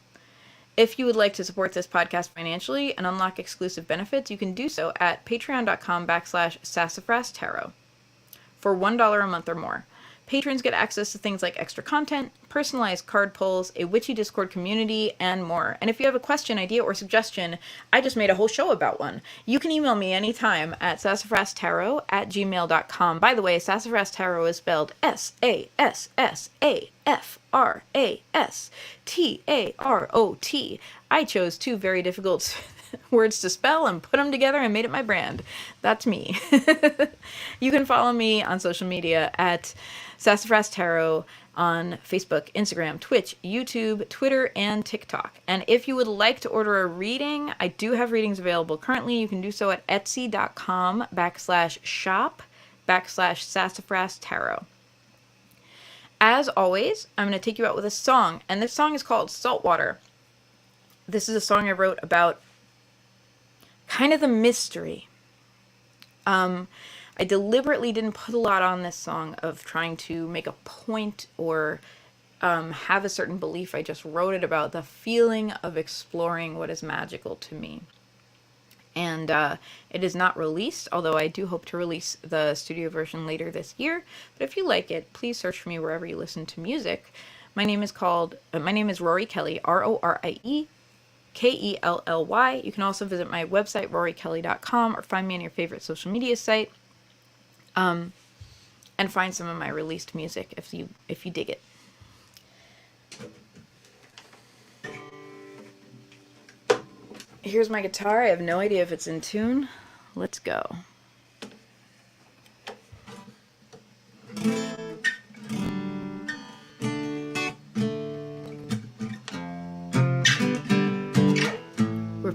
If you would like to support this podcast financially and unlock exclusive benefits, you can do so at patreon.com/SassafrasTarot for $1 a month or more. Patrons get access to things like extra content, personalized card pulls, a witchy Discord community, and more. And if you have a question, idea, or suggestion, I just made a whole show about one. You can email me anytime at sassafrastarot@gmail.com. By the way, Sassafras Tarot is spelled SassafrasTarot. I chose two very difficult words to spell and put them together and made it my brand. That's me. You can follow me on social media at Sassafras Tarot on Facebook, Instagram, Twitch, YouTube, Twitter, and TikTok. And if you would like to order a reading, I do have readings available currently. You can do so at etsy.com/shop/Sassafras Tarot. As always, I'm going to take you out with a song, and this song is called Saltwater. This is a song I wrote about kind of the mystery. I deliberately didn't put a lot on this song of trying to make a point or have a certain belief. I just wrote it about the feeling of exploring what is magical to me. And it is not released, although I do hope to release the studio version later this year. But if you like it, please search for me wherever you listen to music. My name is Rory Kelly, RORIE. Kelly. You can also visit my website, rorykelly.com, or find me on your favorite social media site, and find some of my released music if you dig it. Here's my guitar. I have no idea if it's in tune. Let's go.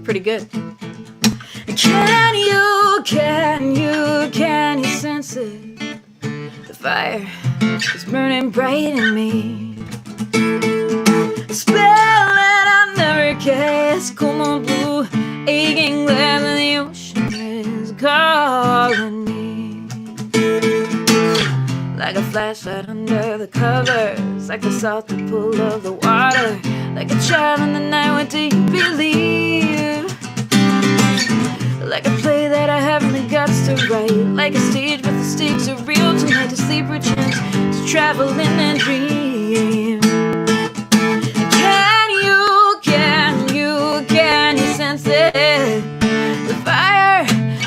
Pretty good. Can you sense it? The fire is burning bright in me. A spell that I never cast. Come on, blue, aching glad that the ocean is calling me. Like a flashlight under the covers, like the salty pull of the water, like a child in the night. What do you believe? Like a play that I haven't the guts to write, like a stage but the stakes are real. Tonight to sleep or chance to travel in and dream. Can you sense it? The fire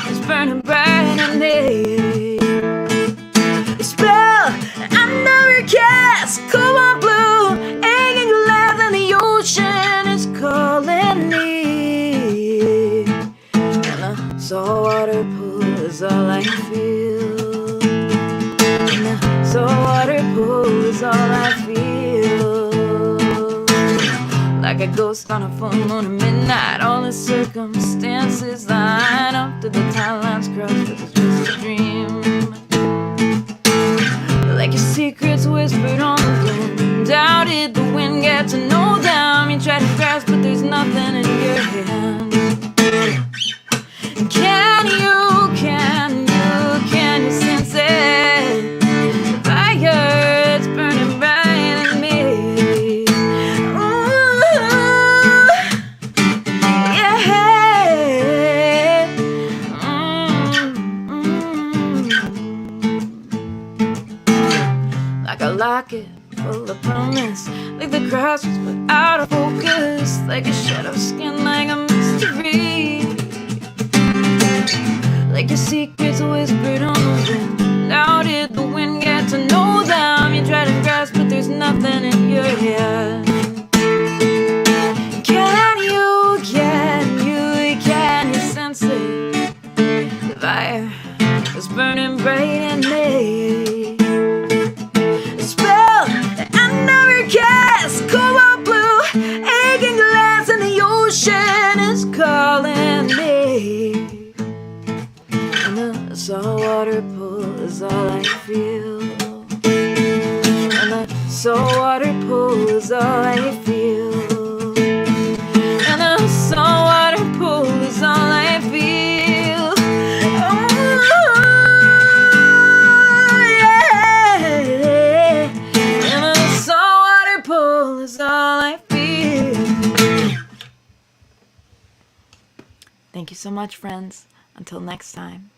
is burning bright in me. The spell I never cast. Come on, blue, aching glad that the ocean is calling me. Saltwater pool is all I feel. And the saltwater pool is all I feel. Like a ghost on a full moon at midnight. All the circumstances line up to the timelines cross, but it's just a dream. Like your secrets whispered on the wind. How did the wind get to know them? You try to grasp, but there's nothing in your hand. Can you sense it? The fire is burning bright in me. Ooh, yeah. Like a locket full of promise, like the grass was put out of focus, like a shadow skin, like a mystery. Like your secrets whispered on the wind. How did the wind get to know them? You try to grasp, but there's nothing in your head. Can you sense it? The fire is burning bright in me. A spell that I never cast. Come on, blue, The saltwater pull is all I feel. And the saltwater pull is all I feel. And the saltwater pull is all I feel. Oh, yeah. And the saltwater pull is all I feel. Thank you so much, friends. Until next time.